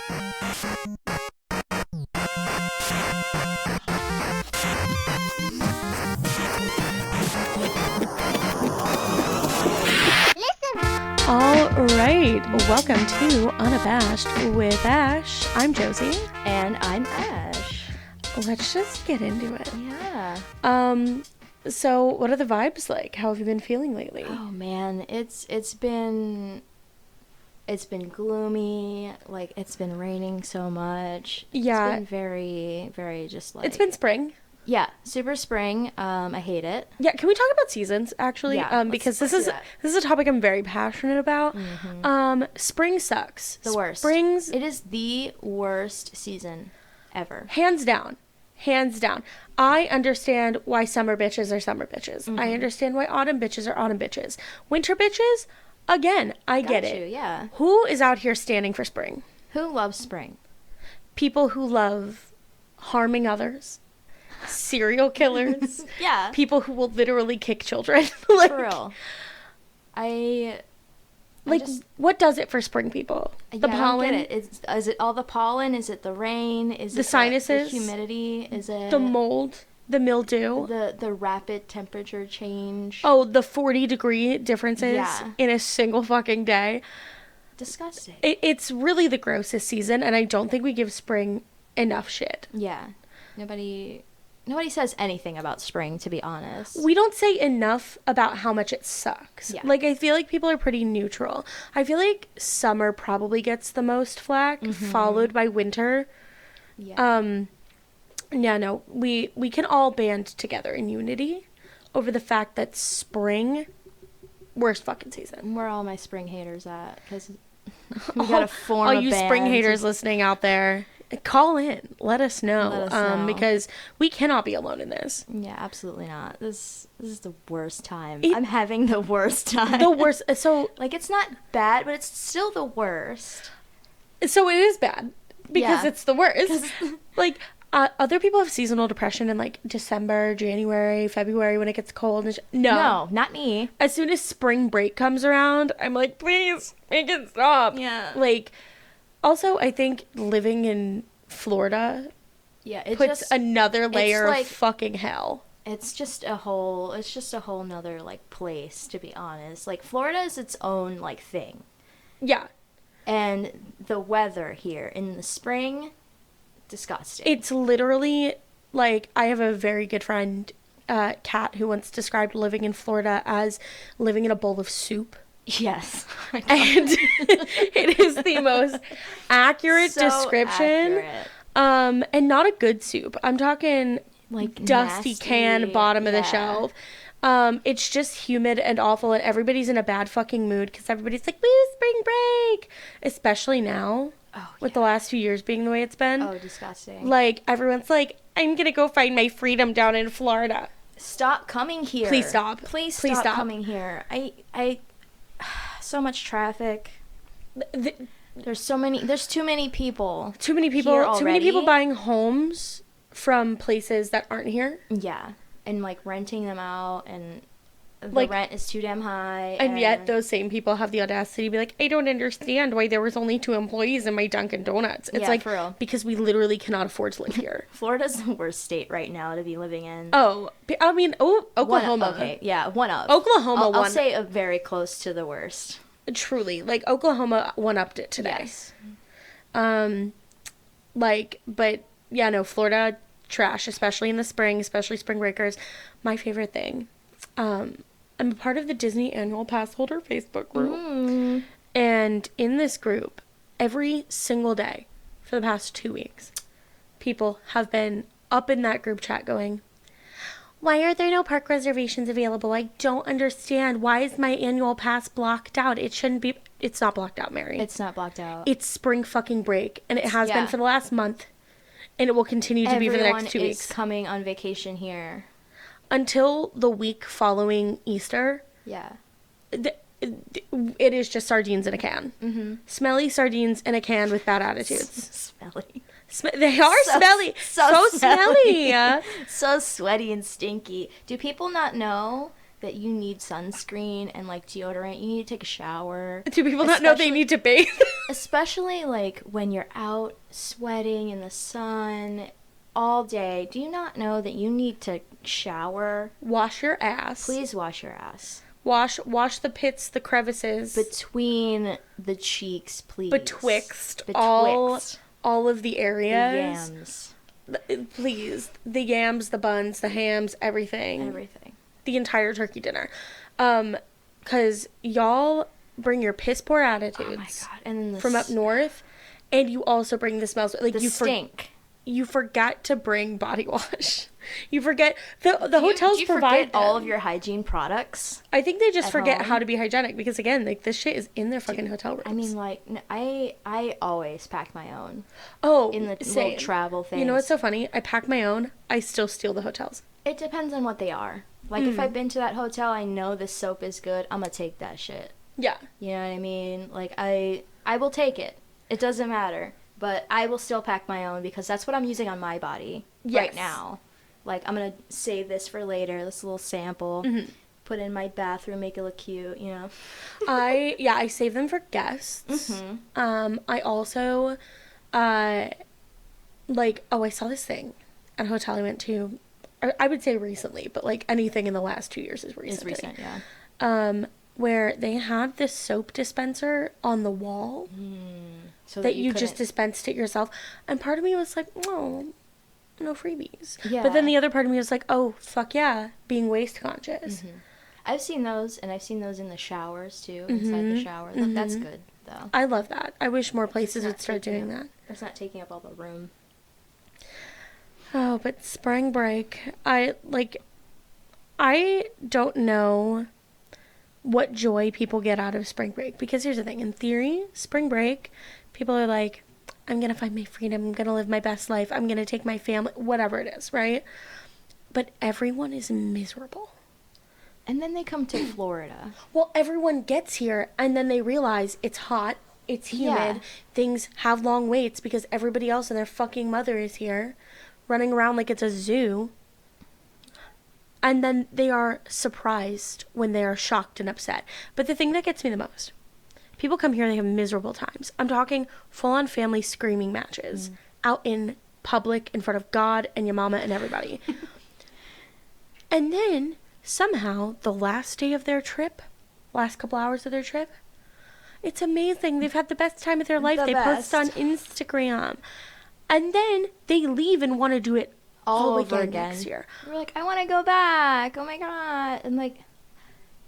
All right, welcome to Unabashed with Ash. I'm Josie. And I'm Ash. Let's just get into it. Yeah. So what are the vibes like? How have you been feeling lately? Oh man, it's been gloomy. Like, it's been raining so much. Yeah. It's been very, very just like... It's been spring. Yeah, super spring. I hate it. Yeah, can we talk about seasons actually? Yeah, because let's this is a topic I'm very passionate about. Mm-hmm. Spring sucks. The worst. It is the worst season ever. Hands down. I understand why summer bitches are summer bitches. Mm-hmm. I understand why autumn bitches are autumn bitches. Winter bitches, again, I get it. Yeah. Who is out here standing for spring? Who loves spring? People who love harming others. Serial killers. Yeah. People who will literally kick children. Like, for real. What does it for spring people? The pollen? I don't get it. Is it all the pollen? Is it the rain? Is the it sinuses? the humidity? Is it the mold? The mildew? The rapid temperature change? Oh, the 40-degree differences in a single fucking day. Disgusting. It's really the grossest season, and I don't think we give spring enough shit. Yeah. Nobody says anything about spring, to be honest. We don't say enough about how much it sucks. Yeah. Like, I feel like people are pretty neutral. I feel like summer probably gets the most flack, followed by winter. Yeah. Yeah, no, we can all band together in unity over the fact that spring, worst fucking season. Where are all my spring haters at? Because we gotta form a all you band. spring haters listening out there, call in. Let us know. Because we cannot be alone in this. Yeah, absolutely not. This is the worst time. I'm having the worst time. The worst. So, like, it's not bad, but it's still the worst. So it is bad because it's the worst. Like, other people have seasonal depression in like December, January, February when it gets cold. No, not me. As soon as spring break comes around, I'm like, please make it stop. Yeah. Like, also, I think living in Florida puts another layer of fucking hell. It's just a whole nother, like, place, to be honest. Like, Florida is its own, like, thing. Yeah. And the weather here in the spring, disgusting. It's literally, like, I have a very good friend, Kat, who once described living in Florida as living in a bowl of soup. Yes. And it is the most accurate description. Accurate. And not a good soup. I'm talking like dusty nasty, can, bottom of the shelf. It's just humid and awful, and everybody's in a bad fucking mood because everybody's like, woo, spring break. Especially now, with the last few years being the way it's been. Oh, disgusting. Like, everyone's like, I'm gonna go find my freedom down in Florida. Stop coming here. Please stop. Please stop coming here. I so much traffic. There's too many people. Too many people buying homes from places that aren't here. Yeah. And, like, renting them out, and the like, rent is too damn high. And yet those same people have the audacity to be like, I don't understand why there was only 2 employees in my Dunkin' Donuts. It's like, for real. Because we literally cannot afford to live here. Florida's the worst state right now to be living in. Oh, I mean, Oklahoma. One up. Oklahoma I'll say very close to the worst. Truly. Like, Oklahoma one-upped it today. Yes. But, yeah, no, Florida, trash, especially in the spring, especially spring breakers. My favorite thing, I'm a part of the Disney Annual Pass Holder Facebook group. And in this group, every single day for the past 2 weeks, people have been up in that group chat going, why are there no park reservations available? I don't understand. Why is my annual pass blocked out? It shouldn't be. It's not blocked out, Mary. It's not blocked out. It's spring fucking break, and it has been for the last month, and it will continue to be for the next 2 weeks. Everyone is coming on vacation here. Until the week following Easter. Yeah. It is just sardines in a can. Mm-hmm. Smelly sardines in a can with bad attitudes. Smelly. They are smelly. So smelly. So sweaty and stinky. Do people not know that you need sunscreen and, like, deodorant. You need to take a shower. Do people not know they need to bathe? Especially, like, when you're out sweating in the sun all day. Do you not know that you need to shower? Wash your ass. Please wash your ass. Wash the pits, the crevices. Between the cheeks, please. Betwixt. All of the areas. The yams. Please. The yams, the buns, the hams, everything. Everything. The entire turkey dinner. 'Cause y'all bring your piss poor attitudes. Oh my God. And then from up north, and you also bring the smells. Like, you stink. You forget to bring body wash. You forget the hotels provide all of your hygiene products. I think they just forget how to be hygienic, because again, like, this shit is in their fucking hotel rooms. I mean, like, I always pack my own. Oh, in the same. little travel things. You know what's so funny? I pack my own. I still steal the hotels. It depends on what they are. Like, if I've been to that hotel, I know the soap is good. I'm gonna take that shit. Yeah. You know what I mean? Like, I will take it. It doesn't matter. But I will still pack my own, because that's what I'm using on my body right now. Like, I'm going to save this for later, this little sample, put it in my bathroom, make it look cute, you know? I save them for guests. I also, I saw this thing at a hotel I went to, I would say recently, but, like, anything in the last 2 years is recent. It's recent, yeah. Where they had this soap dispenser on the wall. So that you just dispensed it yourself. And part of me was like, oh, no freebies. Yeah. But then the other part of me was like, oh, fuck yeah, being waste conscious. I've seen those, and I've seen those in the showers, too, inside the shower. That's good, though. I love that. I wish more places would start doing that. It's not taking up all the room. Oh, but spring break, I don't know what joy people get out of spring break. Because here's the thing. In theory, spring break, people are like, I'm going to find my freedom. I'm going to live my best life. I'm going to take my family, whatever it is, right? But everyone is miserable. And then they come to Florida. Well, everyone gets here, and then they realize it's hot, it's humid, things have long waits because everybody else and their fucking mother is here, running around like it's a zoo. And then they are surprised when they are shocked and upset. But the thing that gets me the most, people come here and they have miserable times. I'm talking full-on family screaming matches out in public in front of God and your mama and everybody. And then somehow the last day of their trip, last couple hours of their trip, it's amazing. They've had the best time of their life. They post on Instagram. And then they leave and want to do it all over again next year. We're like, I want to go back. Oh my God. And like,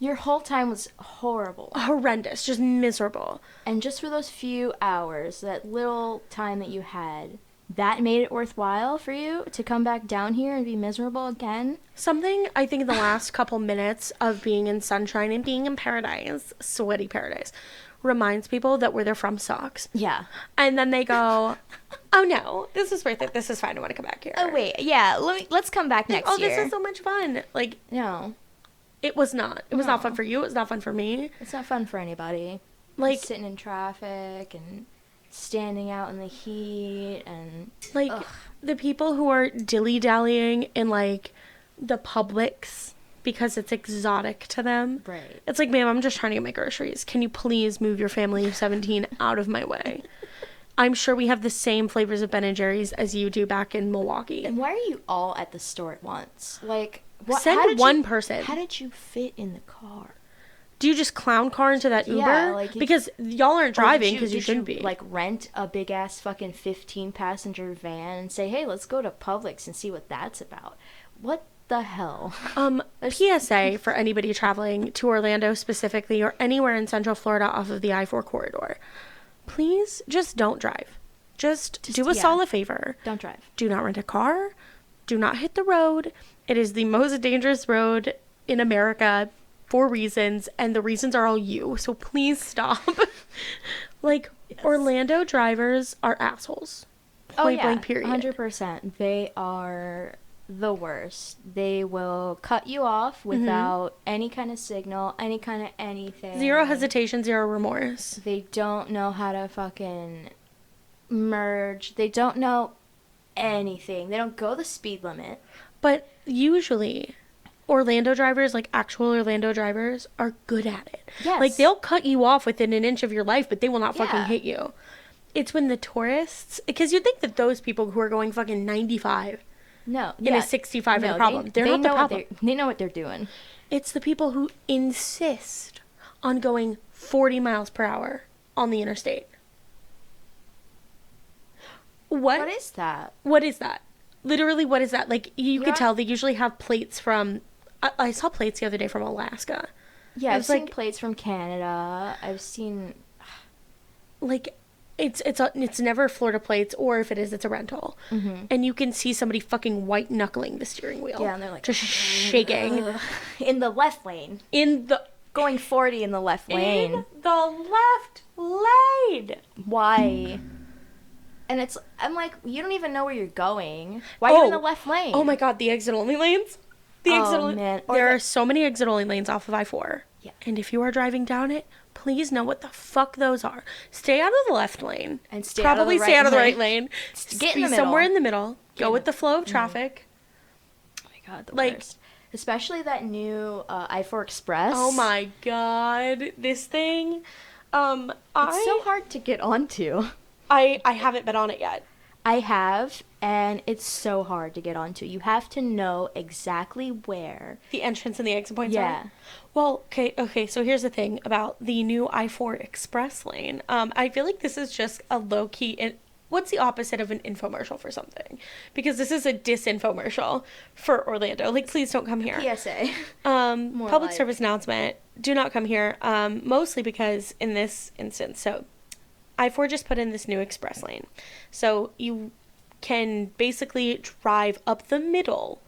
your whole time was horrible. Horrendous. Just miserable. And just for those few hours, that little time that you had, that made it worthwhile for you to come back down here and be miserable again? Something, I think, in the last couple minutes of being in sunshine and being in paradise, sweaty paradise, reminds people that where they're from sucks. Yeah. And then they go, oh no, this is worth it. This is fine. I want to come back here. Oh wait, yeah. Let's come back next year. Oh, this is so much fun. Like, no, it was not. It was not fun for you. It was not fun for me. It's not fun for anybody. Like, sitting in traffic and standing out in the heat and like the people who are dilly-dallying in like the Publix because it's exotic to them. Right. It's like, ma'am, I'm just trying to get my groceries. Can you please move your family of 17 out of my way? I'm sure we have the same flavors of Ben & Jerry's as you do back in Milwaukee. And why are you all at the store at once? Like, send one person. How did you fit in the car? Do you just clown car into that Uber? Yeah, like, because y'all aren't driving because you shouldn't be. Like, rent a big ass fucking 15-passenger van and say, hey, let's go to Publix and see what that's about. What the hell? PSA for anybody traveling to Orlando specifically or anywhere in Central Florida off of the I-4 corridor. Please just don't drive. Just do us all a favor. Don't drive. Do not rent a car. Do not hit the road. It is the most dangerous road in America for reasons, and the reasons are all you. So please stop. Like, yes. Orlando drivers are assholes. Point blank, period. 100%. They are the worst. They will cut you off without any kind of signal, any kind of anything. Zero hesitation, zero remorse. They don't know how to fucking merge. They don't know anything. They don't go the speed limit. But usually, Orlando drivers, like actual Orlando drivers, are good at it. Yes. Like, they'll cut you off within an inch of your life, but they will not fucking Yeah. hit you. It's when the tourists, because you'd think that those people who are going fucking 95 No. in a 65 are the problem. They're not the problem. They know what they're doing. It's the people who insist on going 40 miles per hour on the interstate. What is that? What is that? Literally, what is that? Like, you could Yeah. tell they usually have plates from... I saw plates the other day from Alaska. Yeah, I've seen like, plates from Canada. I've seen... Like, it's never Florida plates, or if it is, it's a rental. Mm-hmm. And you can see somebody fucking white-knuckling the steering wheel. Yeah, and they're like... Just shaking. In the left lane. In the... Going 40 in the left lane. In the left lane! Why? And I'm like, you don't even know where you're going. Why are you in the left lane? Oh my god, the exit-only lanes? Man. There are so many exit-only lanes off of I-4. Yeah. And if you are driving down it, please know what the fuck those are. Stay out of the left lane. And stay Probably out of the stay right out of the lane. right lane. Get in Be the middle. somewhere in the middle. Go with the flow of traffic. Oh my god, the Like- worst. Especially that new I-4 Express. Oh my god, this thing. It's so hard to get onto. I haven't been on it yet. I have, and it's so hard to get onto. You have to know exactly where. The entrance and the exit points Yeah. are. Well, okay, so here's the thing about the new I-4 Express lane. I feel like this is just a low-key... What's the opposite of an infomercial for something? Because this is a disinfomercial for Orlando. Like, please don't come here. PSA. Public service announcement. Do not come here. Mostly because in this instance, so I-4 just put in this new express lane. So you can basically drive up the middle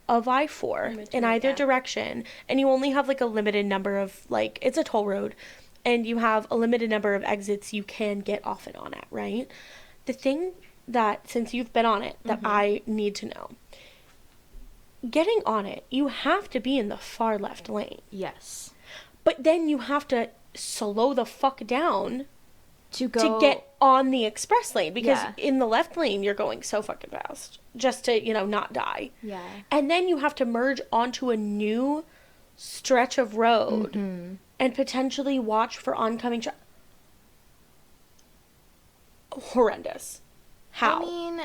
of I-4 in either direction, and you only have like a limited number of, like, it's a toll road, and you have a limited number of exits you can get off and on at, right? The thing that, since you've been on it, that I need to know, getting on it, you have to be in the far left lane. Yes. But then you have to slow the fuck down To get on the express lane, because Yeah. in the left lane you're going so fucking fast just to, not die. Yeah. And then you have to merge onto a new stretch of road and potentially watch for oncoming horrendous. How? I mean,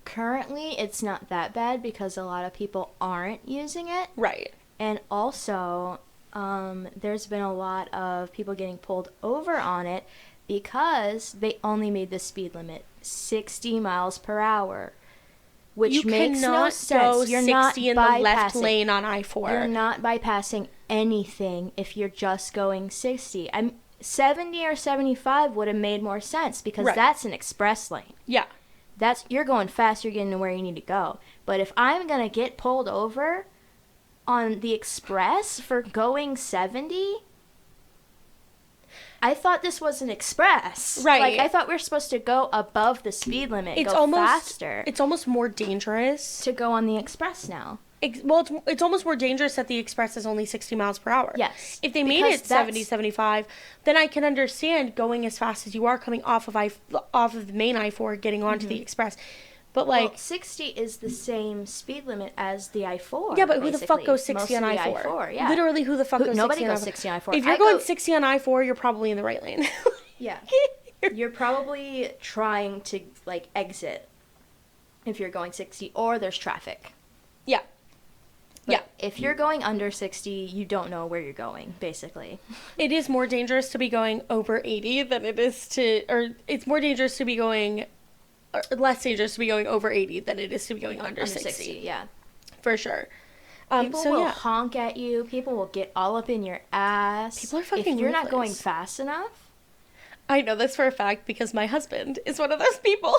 currently it's not that bad because a lot of people aren't using it. Right. And also, there's been a lot of people getting pulled over on it because they only made the speed limit 60 miles per hour, which You makes no cannot sense. go You're 60 not in the left bypassing- lane on I-4. You're not bypassing anything if you're just going 60. 70 or 75 would have made more sense because Right. that's an express lane. Yeah. You're going fast, you're getting to where you need to go. But if I'm going to get pulled over on the express for going 70, I thought this was an express. Right. Like, I thought we were supposed to go above the speed limit, go faster. It's almost more dangerous. To go on the express now. It's almost more dangerous that the express is only 60 miles per hour. Yes. If they made because it 70, 75, then I can understand going as fast as you are coming off of the main I-4, getting onto the express. But Well, like, 60 is the same speed limit as the I-4. yeah, but who the fuck basically. goes 60 on Most of the I-4? I-4, yeah. Literally, who the fuck goes 60 Nobody on goes I-4? 60 on I-4. If you're going 60 on I-4, you're probably in the right lane. Yeah. You're probably trying to, like, exit if you're going 60, or there's traffic. Yeah. But Yeah. if you're going under 60, you don't know where you're going, basically. It is more dangerous to be going over 80 than it is to, or it's more dangerous to be going, or less dangerous to be going over 80 than it is to be going under 60. Yeah. For sure. People will honk at you. People will get all up in your ass. People are fucking if you're not going ruthless. fast enough. I know this for a fact because my husband is one of those people.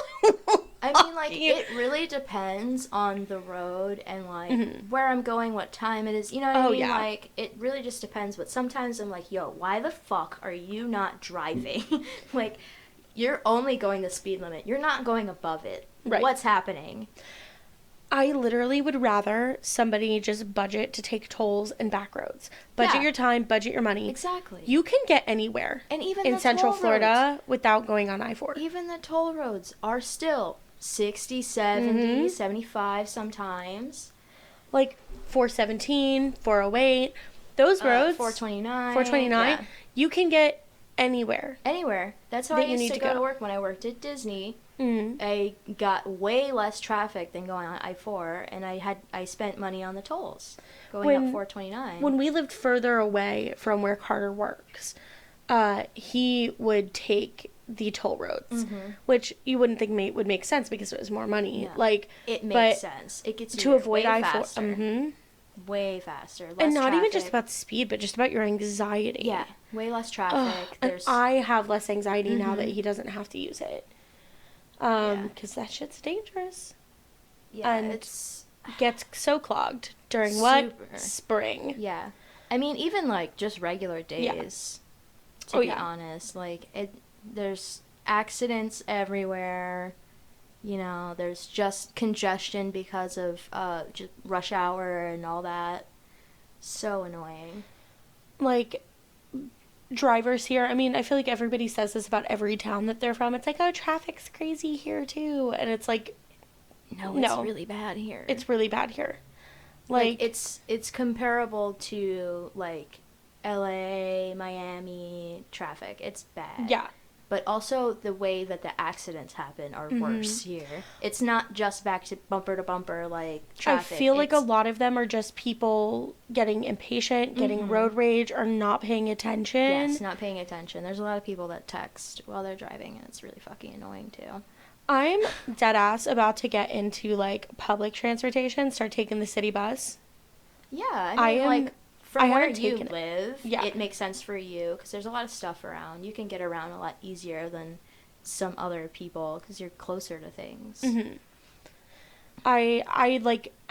I mean, like, it really depends on the road and, like, where I'm going, what time it is. You know what I mean? Yeah. Like, it really just depends. But sometimes I'm like, yo, why the fuck are you not driving? Like, you're only going the speed limit. You're not going above it. Right. What's happening? I literally would rather somebody just budget to take tolls and back roads. Budget Yeah. your time, budget your money. Exactly. You can get anywhere And even in the Central toll Florida without going on I-4. Even the toll roads are still 60, 70, 75 sometimes. Like 417, 408, those roads. 429. 429. Yeah. You can get anywhere. Anywhere. That's how I used to go to work when I worked at Disney. Mm-hmm. I got way less traffic than going on I-4, and I spent money on the tolls going up 429. When we lived further away from where Carter works, he would take the toll roads, which you wouldn't think would make sense because it was more money. No. Like it makes sense. It gets you to avoid I-4. Way faster. Less and not traffic. even just about speed, but just about your anxiety. Yeah, way less traffic. And I have less anxiety now that he doesn't have to use it. Because that shit's dangerous. Yeah, and it's gets so clogged during spring. Yeah, I mean even like just regular days. Yeah. To be honest, like there's accidents everywhere. You know, there's just congestion because of just rush hour and all that. So annoying. Like drivers here, I mean, I feel like everybody says this about every town that they're from. It's like, oh, traffic's crazy here too, and it's like, no, it's really bad here. It's really bad here. Like it's comparable to like LA, Miami traffic. It's bad. Yeah. But also the way that the accidents happen are worse here. It's not just back to bumper like traffic. I feel like a lot of them are just people getting impatient, getting road rage, or not paying attention. Yes, not paying attention. There's a lot of people that text while they're driving, and it's really fucking annoying too. I'm dead ass about to get into like public transportation, start taking the city bus. Yeah, I mean, like from where you live, yeah. It makes sense for you because there's a lot of stuff around. You can get around a lot easier than some other people because you're closer to things. Mm-hmm. I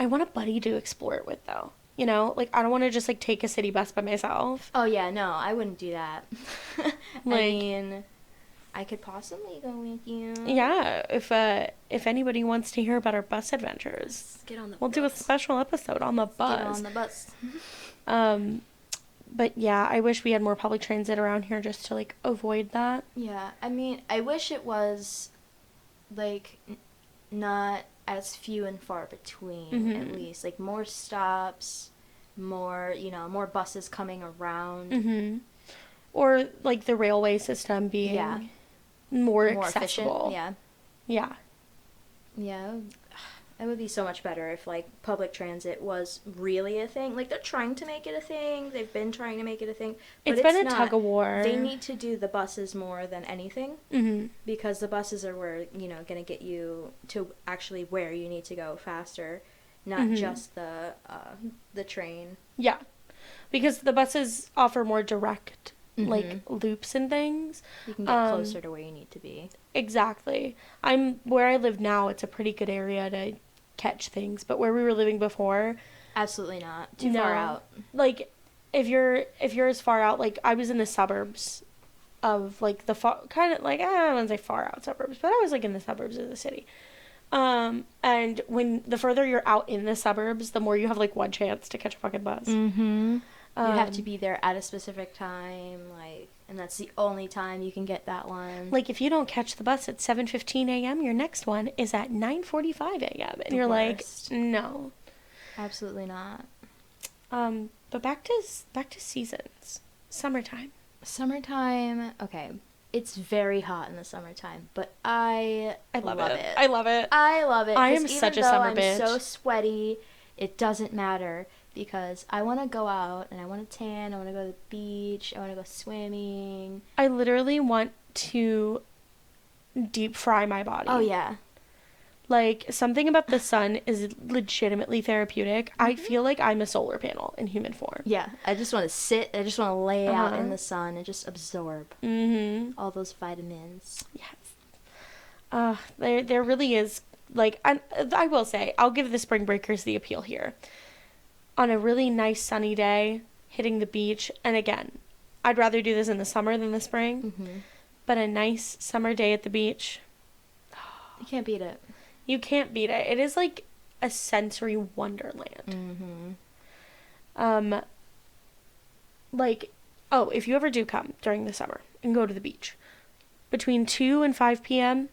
want a buddy to explore it with though. You know, like I don't want to just like take a city bus by myself. Oh yeah, no, I wouldn't do that. I mean, I could possibly go with you. Yeah, if anybody wants to hear about our bus adventures, get on the we'll bus. Do a special episode on the bus. Get on the bus. But yeah, I wish we had more public transit around here just to like avoid that. Yeah, I mean, I wish it was like not as few and far between at least, like more stops, more, you know, more buses coming around. Or like the railway system being more accessible. Efficient. Yeah, it would be so much better if like public transit was really a thing. Like they're trying to make it a thing. They've been trying to make it a thing. But it's been a tug of war. They need to do the buses more than anything because the buses are where, you know, going to get you to actually where you need to go faster, not just the train. Yeah, because the buses offer more direct like loops and things. You can get closer to where you need to be. Exactly. Where I live now, it's a pretty good area to catch things, but where we were living before, absolutely not. Too far out. Like if you're as far out, like I was in the suburbs of like the kind of like I wouldn't say far out suburbs, but I was like in the suburbs of the city. And when the further you're out in the suburbs, the more you have like one chance to catch a fucking bus. You have to be there at a specific time, like, and that's the only time you can get that one. Like, if you don't catch the bus at 7:15 a.m., your next one is at 9:45 a.m., and you're worst. Like, no. Absolutely not. But back to seasons. Summertime. Okay. It's very hot in the summertime, but I love it. I love it. I am such a summer bitch. I'm so sweaty, it doesn't matter. Because I want to go out, and I want to tan, I want to go to the beach, I want to go swimming. I literally want to deep fry my body. Oh, yeah. Like, something about the sun is legitimately therapeutic. I feel like I'm a solar panel in human form. Yeah, I just want to sit, I just want to lay out in the sun and just absorb all those vitamins. Yes. There really is, like, I will say, I'll give the Spring Breakers the appeal here. On a really nice sunny day, hitting the beach, and again, I'd rather do this in the summer than the spring, but a nice summer day at the beach. You can't beat it. You can't beat it. It is like a sensory wonderland. If you ever do come during the summer and go to the beach, between 2 and 5 p.m.,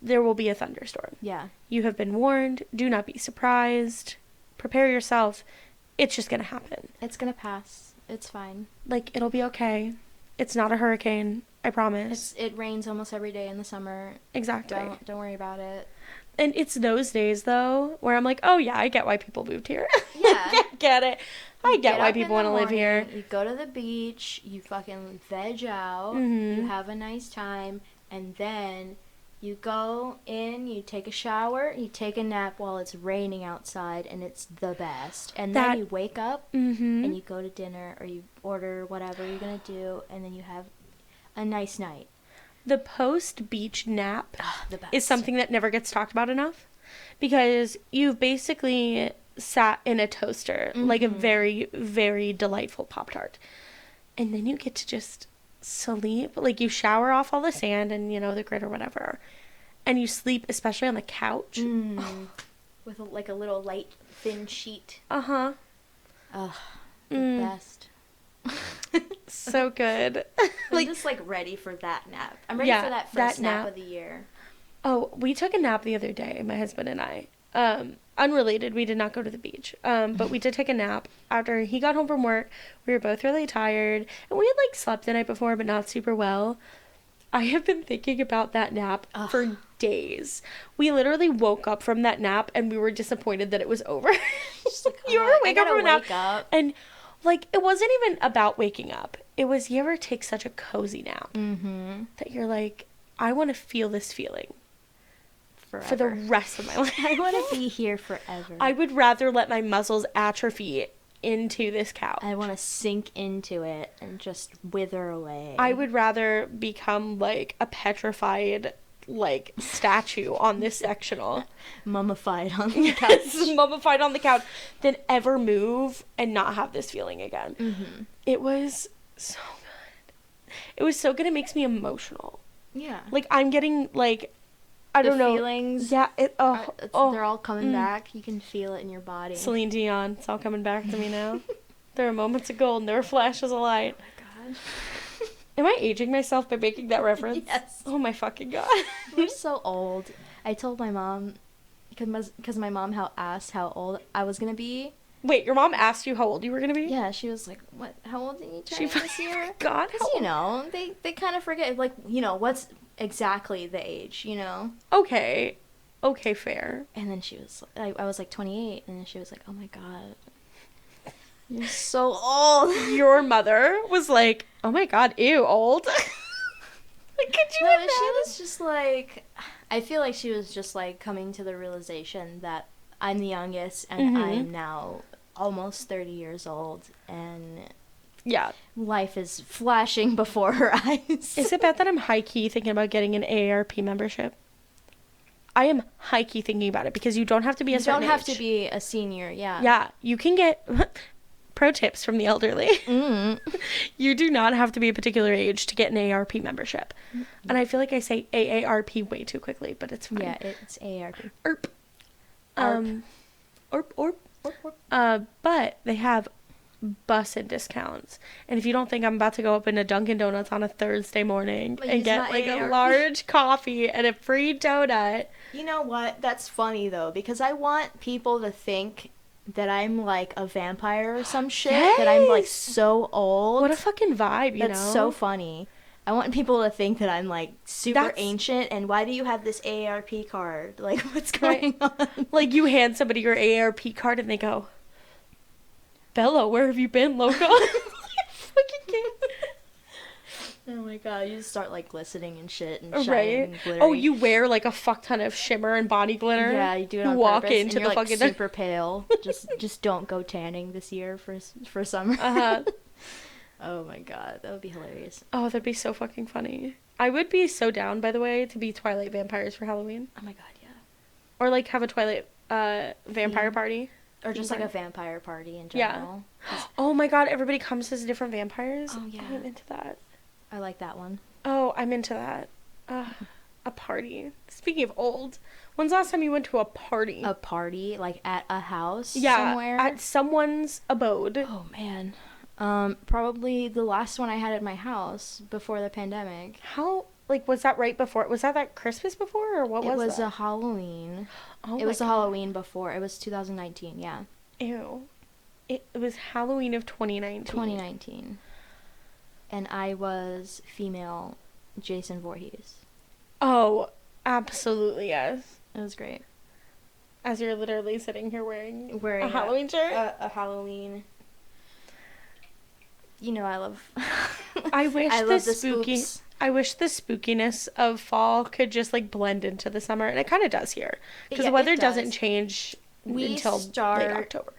there will be a thunderstorm. Yeah. You have been warned. Do not be surprised. prepare yourself. It's just gonna happen. It's gonna pass. It's fine. Like, it'll be okay. It's not a hurricane. I promise. It rains almost every day in the summer. Exactly. Don't worry about it. And it's those days, though, where I'm like, oh, yeah, I get why people moved here. Yeah. Get it. I get why people want to live here. You go to the beach, you fucking veg out, Mm-hmm. you have a nice time, and then you go in, you take a shower, you take a nap while it's raining outside, and it's the best. And then you wake up, Mm-hmm. and you go to dinner, or you order whatever you're going to do, and then you have a nice night. The post-beach nap The best. is something that never gets talked about enough, because you've basically sat in a toaster, like a very, very delightful Pop-Tart, and then you get to just sleep. Like, you shower off all the sand and, you know, the grit or whatever, and you sleep, especially on the couch. With like a little light, thin sheet. Uh-huh. Ugh, the best. So good. I'm just like ready for that nap. I'm ready for that first nap of the year. Oh, we took a nap the other day, my husband and I. Unrelated, we did not go to the beach. But we did take a nap after he got home from work. We were both really tired, and we had like slept the night before, but not super well. I have been thinking about that nap for days. We literally woke up from that nap and we were disappointed that it was over. Like, you ever wake up from a nap up. and like, it wasn't even about waking up. It was, you ever take such a cozy nap that you're like, I want to feel this feeling Forever. for the rest of my life. I want to be here forever. I would rather let my muscles atrophy into this couch. I want to sink into it and just wither away. I would rather become like a petrified like statue on this sectional. Mummified on the couch. Mummified on the couch than ever move and not have this feeling again. It was so good. It was so good it makes me emotional. Yeah. Like, I'm getting like, I don't know. Feelings. Yeah. They're all coming back. You can feel it in your body. Celine Dion. It's all coming back to me now. There are moments of gold and there are flashes of light. Oh my god. Am I aging myself by making that reference? Yes. Oh my fucking god. We're so old. I told my mom, because my mom asked how old I was going to be. Wait, your mom asked you how old you were going to be? Yeah, she was like, "What? How old are you turning this year?" God, Because, you know, they kind of forget, like, you know, what's exactly the age, you know? Okay, fair. And then she was, I was like 28, and then she was like, "Oh my god, you're so old." Your mother was like, oh my god, ew, old. Like, could you imagine? She was just like, I feel like she was just like coming to the realization that I'm the youngest, and I'm now almost 30 years old, and yeah, life is flashing before her eyes. Is it bad that I'm high-key thinking about getting an AARP membership? I am high-key thinking about it because you don't have to be a certain age. You don't have to be a senior, yeah. Yeah, you can get... Pro tips from the elderly. You do not have to be a particular age to get an AARP membership. And I feel like I say AARP way too quickly, but it's fine. Yeah, it's AARP. But they have bussin' discounts. And if you don't think I'm about to go up into Dunkin' Donuts on a Thursday morning and get like a large coffee and a free donut. You know what? That's funny though, because I want people to think that I'm like a vampire or some shit. Yes! That I'm like so old. What a fucking vibe, you know? That's so funny. I want people to think that I'm like super ancient, and why do you have this AARP card? Like, what's going on? Like, you hand somebody your AARP card and they go, Bella, where have you been, loco? Fucking kid. Oh my god, you just start like glistening and shit and right? and glittery. Oh, you wear like a fuck ton of shimmer and body glitter. Yeah, you do it on walk purpose, into and you're the like fucking super pale. just don't go tanning this year for summer. Oh my god, that would be hilarious. Oh, that'd be so fucking funny. I would be so down, by the way, to be Twilight vampires for Halloween. Oh my god, yeah. Or like have a Twilight vampire party. Or just like a vampire party in general. Yeah. Oh my god, everybody comes as different vampires. Oh yeah. I'm into that. I like that one. Oh, I'm into that. A party. Speaking of old, when's the last time you went to a party? A party? Like at a house Yeah, somewhere? at someone's abode. Oh, man. Probably the last one I had at my house before the pandemic. How, like, was that right before? Was that Christmas before, or what was that? It was a Halloween. Oh it was a Halloween before. It was 2019, yeah. Ew. It was Halloween of 2019. 2019. And I was female Jason Voorhees. Oh, absolutely yes. It was great. As you're literally sitting here wearing Wearing a Halloween shirt? A Halloween. You know I love... I wish I the love the spooky... spooks. I wish the spookiness of fall could just, like, blend into the summer. And it kind of does here. Because the weather doesn't change until late October.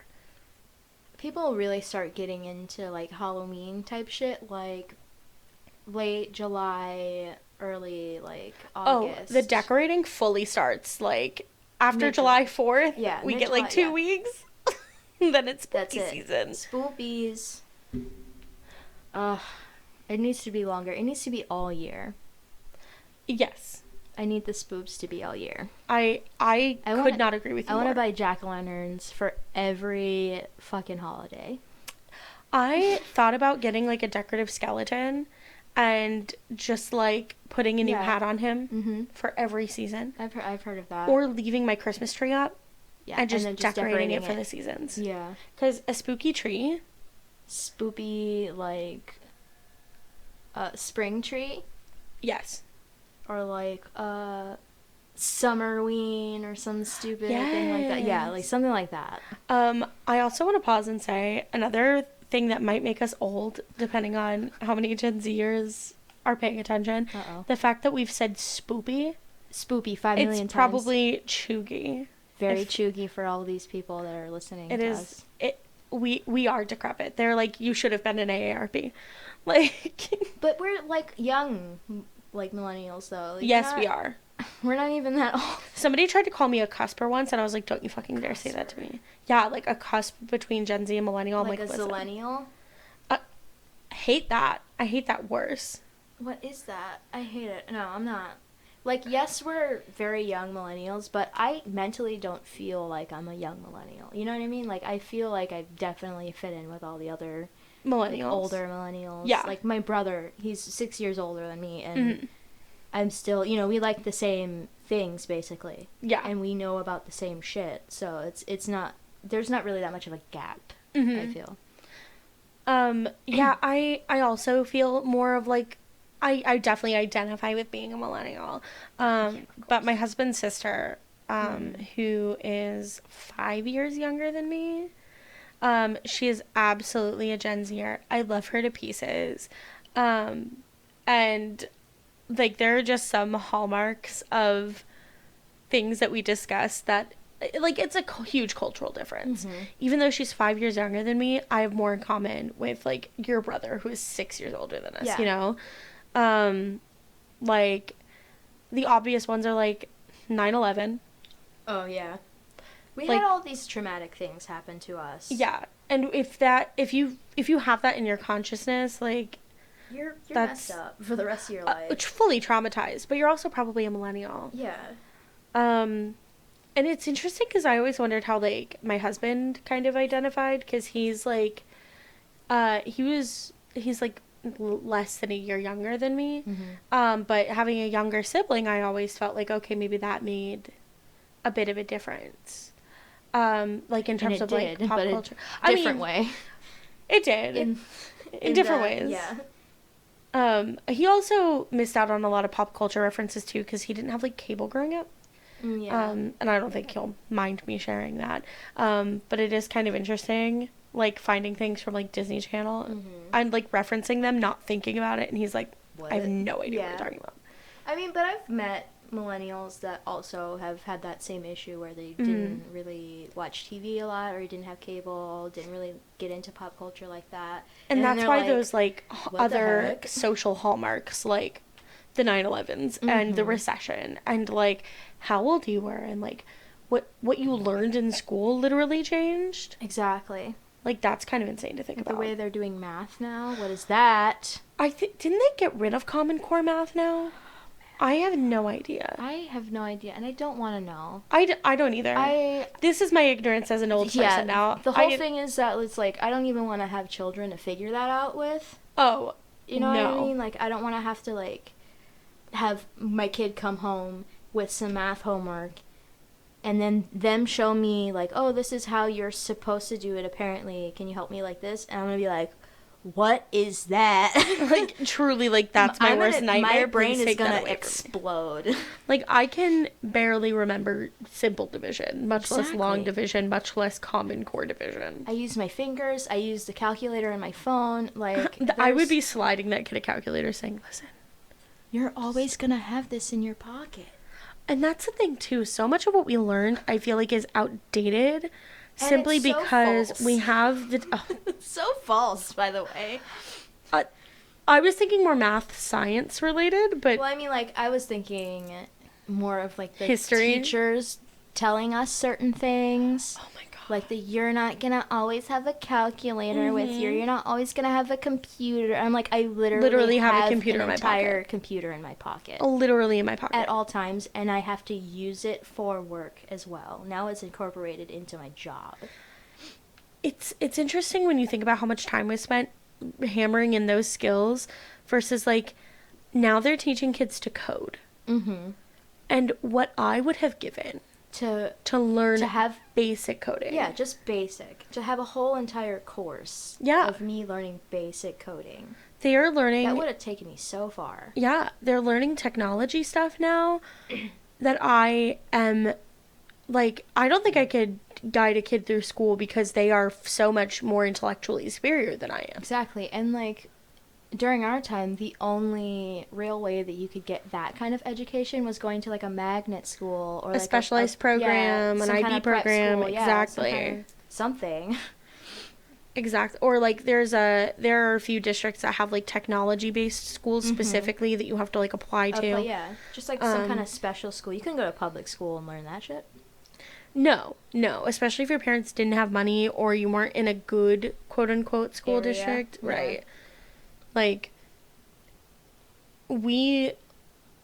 People really start getting into, like, Halloween type shit, like, late July, early, like, August. Oh, the decorating fully starts, like, after July 4th. Yeah. We get, like, 2 weeks. Then it's spooky season. Spoopies. It needs to be longer. It needs to be all year. Yes. I need the spoops to be all year. I could not agree with you I want more. to buy jack-o'-lanterns for every fucking holiday. I thought about getting, like, a decorative skeleton and just, like, putting a new hat on him for every season. I've heard of that. Or leaving my Christmas tree up and just decorating it for the seasons. Yeah. Because a spooky tree... Spoopy, like... spring tree? Yes. Or, like, Summerween or some stupid thing like that. Yeah, like, something like that. I also want to pause and say another thing that might make us old, depending on how many Gen Zers are paying attention. The fact that we've said spoopy. Spoopy 5 million times. It's probably chuggy. Very chuggy for all these people that are listening to us. We are decrepit. They're like, you should have been an AARP. Like... But we're, like, young, like, millennials, though. Like, yes, we are. We're not even that old. Somebody tried to call me a cusper once, and I was like, don't you fucking dare say that to me. Yeah, like, a cusp between Gen Z and millennial. Like I'm like, a zillennial? Hate that. I hate that worse. What is that? I hate it. No, I'm not. Like, yes, we're very young millennials, but I mentally don't feel like I'm a young millennial. You know what I mean? Like, I feel like I definitely fit in with all the other... millennials. Like, older millennials. Yeah. Like, my brother, he's 6 years older than me, and I'm still... You know, we like the same things, basically. Yeah. And we know about the same shit, so it's not... There's not really that much of a gap, I feel. Yeah, I also feel more of, like... I definitely identify with being a millennial. But my husband's sister, who is 5 years younger than me, she is absolutely a Gen Zer. I love her to pieces. And, like, there are just some hallmarks of things that we discuss that, like, it's a huge cultural difference. Even though she's 5 years younger than me, I have more in common with, like, your brother, who is 6 years older than us, you know? Like, the obvious ones are, like, 9/11. Oh, yeah. We Like, had all these traumatic things happen to us. Yeah, and if you have that in your consciousnness, like, you're messed up for the rest of your life. Fully traumatized, but you're also probably a millennial. Yeah. And it's interesting because I always wondered how, like, my husband kind of identified, because he's like, he's like less than a year younger than me. But having a younger sibling, I always felt like, okay, maybe that made a bit of a difference. Like, in terms of, like, pop culture. Different way. It did. In different ways. Yeah. He also missed out on a lot of pop culture references, too, because he didn't have, like, cable growing up. Yeah. And I don't think he'll mind me sharing that. But it is kind of interesting, like, finding things from, like, Disney Channel and, like, referencing them, not thinking about it, and he's like, what? I have no idea what you're talking about. I mean, but I've met millennials that also have had that same issue where they didn't really watch TV a lot, or didn't have cable, didn't really get into pop culture like that. And that's why, like, those, like, other social hallmarks, like the 9/11s and the recession and, like, how old you were and, like, what you learned in school literally changed. Exactly. Like, that's kind of insane to think about. The way they're doing math now, what is that? Didn't they get rid of Common Core math now? I have no idea. I have no idea, and I don't want to know. I don't either. This is my ignorance as an old person now. The whole thing is that it's like, I don't even want to have children to figure that out with. Oh, you know what I mean? Like, I don't want to have to, like, have my kid come home with some math homework and then them show me like, oh, this is how you're supposed to do it apparently, can you help me like this, and I'm gonna be like, what is that? Like, truly, like, that's my worst nightmare. My brain Please is take that gonna away from me. explode. Like, I can barely remember simple division, much less long Exactly. division, much less common core division. I use my fingers, I use the calculator in my phone, like, I would be sliding that kid a calculator saying, listen, you're always gonna have this in your pocket. and that's the thing too, so much of what we learned I feel like is outdated simply it's so because false. we have the It's so false, by the way. I was thinking more math science related, but Well, I mean, like, I was thinking more of like the history teachers telling us certain things. Oh my god. Like you're not gonna always have a calculator with you. You're not always gonna have a computer. I'm like, I literally have a computer in my entire pocket. computer in my pocket Literally in my pocket. at all times, and I have to use it for work as well. Now it's incorporated into my job. It's interesting when you think about how much time was spent hammering in those skills versus like now they're teaching kids to code. Mm-hmm. And what I would have given To learn to have basic coding. Yeah, just basic. To have a whole entire course of me learning basic coding. They are learning... That would have taken me so far. Yeah, they're learning technology stuff now that I am... Like, I don't think I could guide a kid through school because they are so much more intellectually superior than I am. Exactly. And, like, during our time, the only real way that you could get that kind of education was going to, like, a magnet school or, like, a specialized program, an some IB kind of prep program, school, exactly. Something. Exactly. Or, like, there are a few districts that have, like, technology-based schools specifically that you have to, like, apply to. Yeah. Just, like, some kind of special school. You couldn't go to public school and learn that shit. No, especially if your parents didn't have money or you weren't in a good quote-unquote school area. district. Yeah. Right. Like, we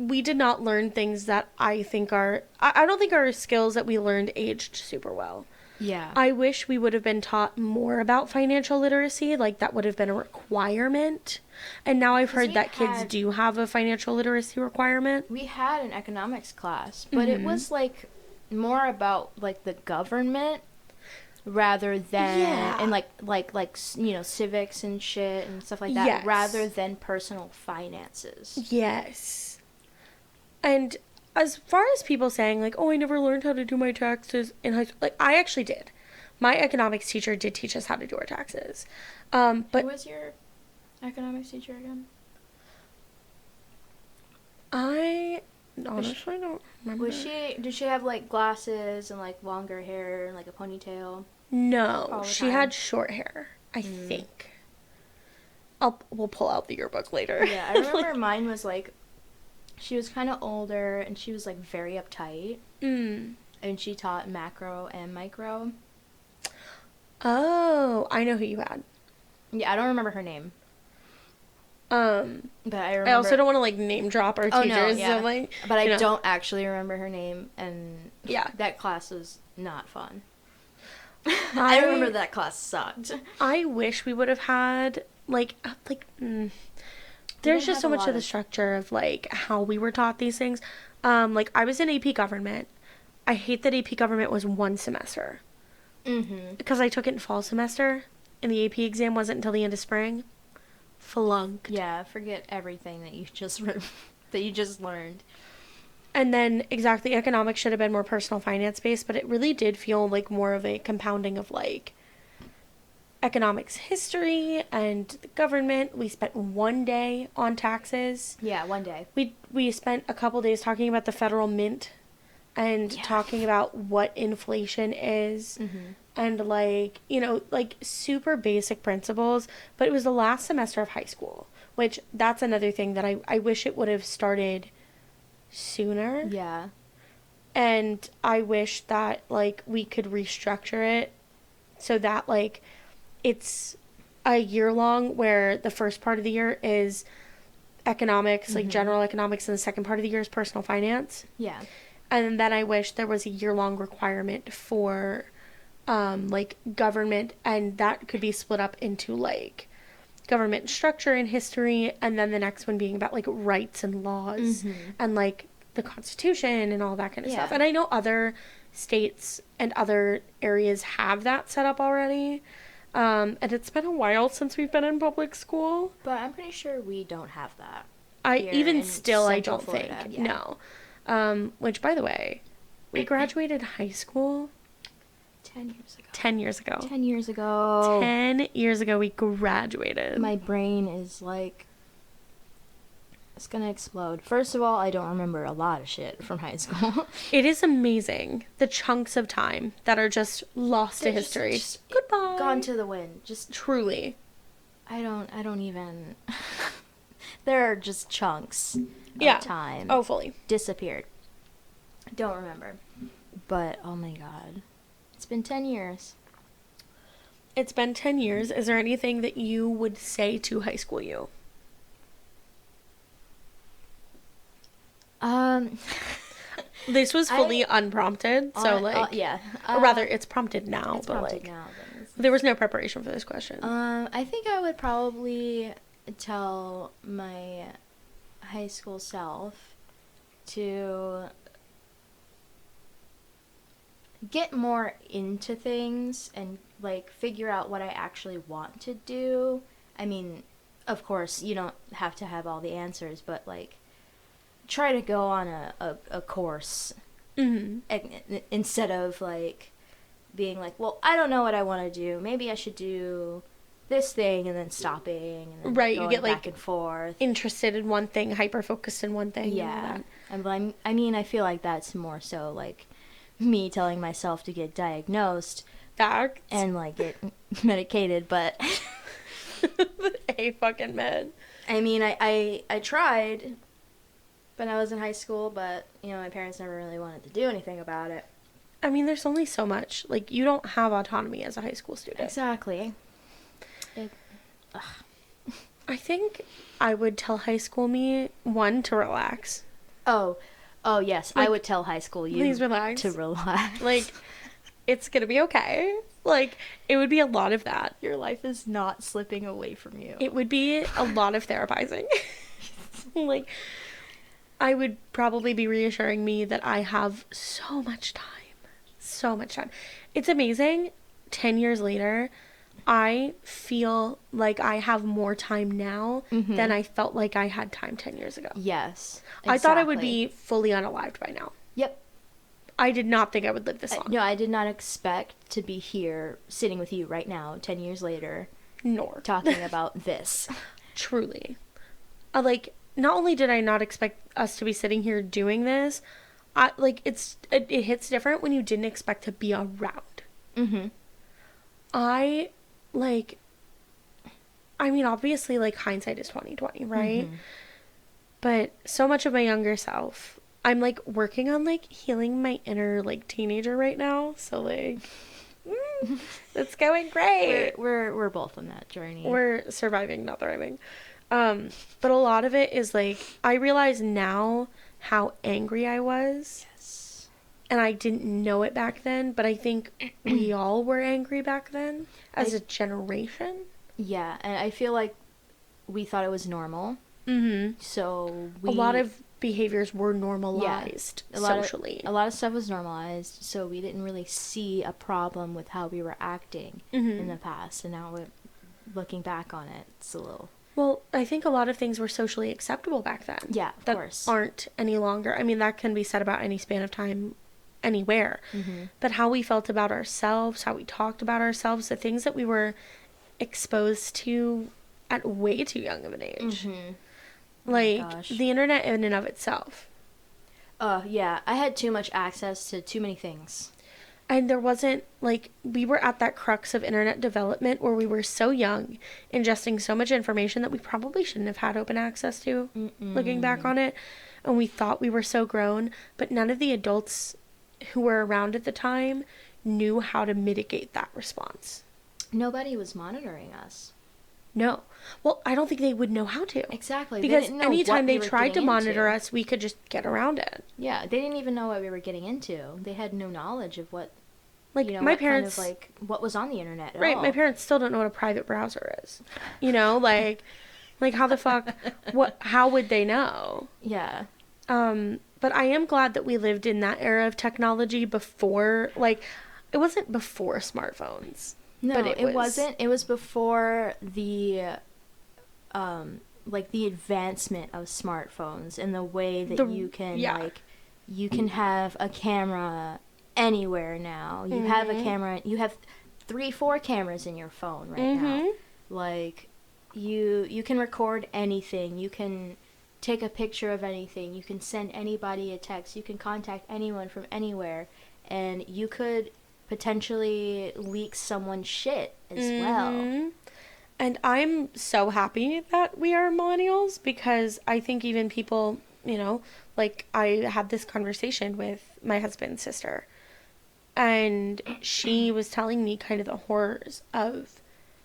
did not learn things that I think are... I don't think our skills that we learned aged super well. Yeah. I wish we would have been taught more about financial literacy. Like, that would have been a requirement. And now I've heard that kids do have a financial literacy requirement. We had an economics class, but it was, like... more about like the government rather than and like you know, civics and shit and stuff like that rather than personal finances. Yes. And as far as people saying like, oh, I never learned how to do my taxes in high school, like I actually did. My economics teacher did teach us how to do our taxes. But who was your economics teacher again? I honestly don't remember. Did she have like glasses and like longer hair and like a ponytail? No, she had short hair, I think. We'll pull out the yearbook later. Yeah, I remember mine was like, she was kind of older and she was like very uptight. And she taught macro and micro. Oh, I know who you had. Yeah, I don't remember her name. But I remember. I also don't want to like name drop our teachers. No, yeah. So, like, but I don't actually remember her name, and yeah, that class was not fun. I remember that class sucked. I wish we would have had there's just so much of the structure of like how we were taught these things. Like I was in AP government. I hate that AP government was one semester. Because I took it in fall semester, and the AP exam wasn't until the end of spring. Flunked. Yeah, forget everything that you just learned. And then exactly, economics should have been more personal finance based, but it really did feel like more of a compounding of like economics history and the government. We spent one day on taxes. Yeah, one day. We spent a couple days talking about the federal mint and talking about what inflation is. And like, you know, like super basic principles, but it was the last semester of high school, which that's another thing that I wish it would have started sooner. Yeah. And I wish that like we could restructure it so that like it's a year long where the first part of the year is economics, like general economics, and the second part of the year is personal finance. Yeah. And then I wish there was a year long requirement for like government, and that could be split up into like government structure and history, and then the next one being about like rights and laws and like the Constitution and all that kind of Yeah. stuff. And I know other states and other areas have that set up already. And it's been a while since we've been in public school. But I'm pretty sure we don't have that. I here even in still, I Central don't Florida. think. Yeah. No. Which, by the way, we graduated high school 10 years ago. 10 years ago. 10 years ago. 10 years ago, we graduated. My brain is like, it's gonna explode. First of all, I don't remember a lot of shit from high school. It is amazing, the chunks of time that are just lost to history. Just Goodbye. gone to the wind. Just, Truly. I don't even, there are just chunks of time. Oh, fully. Disappeared. Don't remember. But, oh my god. It's been 10 years. It's been 10 years. Is there anything that you would say to high school you? This was fully unprompted, so yeah. Or rather, it's prompted now, It's but prompted now. But there was no preparation for this question. I think I would probably tell my high school self to get more into things and like figure out what I actually want to do. I mean, of course, you don't have to have all the answers, but like try to go on a course instead of like being like, well, I don't know what I want to do. Maybe I should do this thing and then stopping and then right, going you get back like and forth. interested in one thing, hyper focused in one thing. Yeah, I mean, I feel like that's more so like me telling myself to get diagnosed Facts. and like get medicated, but A fucking med. I mean, I tried when I was in high school, but you know, my parents never really wanted to do anything about it. I mean, there's only so much. Like, you don't have autonomy as a high school student. Exactly. I think I would tell high school me, one, to relax. Oh yes, like, I would tell high school you please relax. to relax. Like, it's gonna be okay. Like, it would be a lot of that. Your life is not slipping away from you. It would be a lot of therapizing. Like, I would probably be reassuring me that I have so much time. So much time. It's amazing. 10 years later, I feel like I have more time now than I felt like I had time 10 years ago. Yes. Exactly. I thought I would be fully unalived by now. Yep. I did not think I would live this long. No, I did not expect to be here sitting with you right now, 10 years later. Nor. Talking about this. Truly. Like, not only did I not expect us to be sitting here doing this, it hits different when you didn't expect to be around. I mean, obviously, like, hindsight is 20/20, right? But so much of my younger self, I'm, like, working on, like, healing my inner, like, teenager right now. So, like, it's going great. We're both on that journey. We're surviving, not thriving. But a lot of it is, like, I realize now how angry I was. Yes. And I didn't know it back then, but I think we all were angry back then as a generation. Yeah, and I feel like we thought it was normal. So a lot of behaviors were normalized socially. A lot of stuff was normalized, so we didn't really see a problem with how we were acting in the past. And now we're looking back on it, it's a little... Well, I think a lot of things were socially acceptable back then. Yeah, of course. That aren't any longer. I mean, that can be said about any span of time anywhere. But how we felt about ourselves, how we talked about ourselves, the things that we were exposed to at way too young of an age. Like, the internet in and of itself. Yeah, I had too much access to too many things. And there wasn't, like, we were at that crux of internet development where we were so young, ingesting so much information that we probably shouldn't have had open access to, looking back on it. And we thought we were so grown, but none of the adults who were around at the time knew how to mitigate that response. Nobody was monitoring us. No. Well, I don't think they would know how to. Exactly. Because anytime they tried to monitor us, we could just get around it. Yeah, they didn't even know what we were getting into. They had no knowledge of what, like, my parents, kind of, like, what was on the internet at right, all. my parents still don't know what a private browser is. You know, like how the fuck, how would they know? Yeah. But I am glad that we lived in that era of technology before, like, it wasn't before smartphones. No, but it wasn't. It was before the like the advancement of smartphones and the way that you can like you can have a camera anywhere now. You have a camera. You have 3-4 cameras in your phone right now. Like you can record anything. You can take a picture of anything. You can send anybody a text. You can contact anyone from anywhere, and you could potentially leak someone's shit as well. And I'm so happy that we are millennials, because I think even people, you know, like, I had this conversation with my husband's sister, and she was telling me kind of the horrors of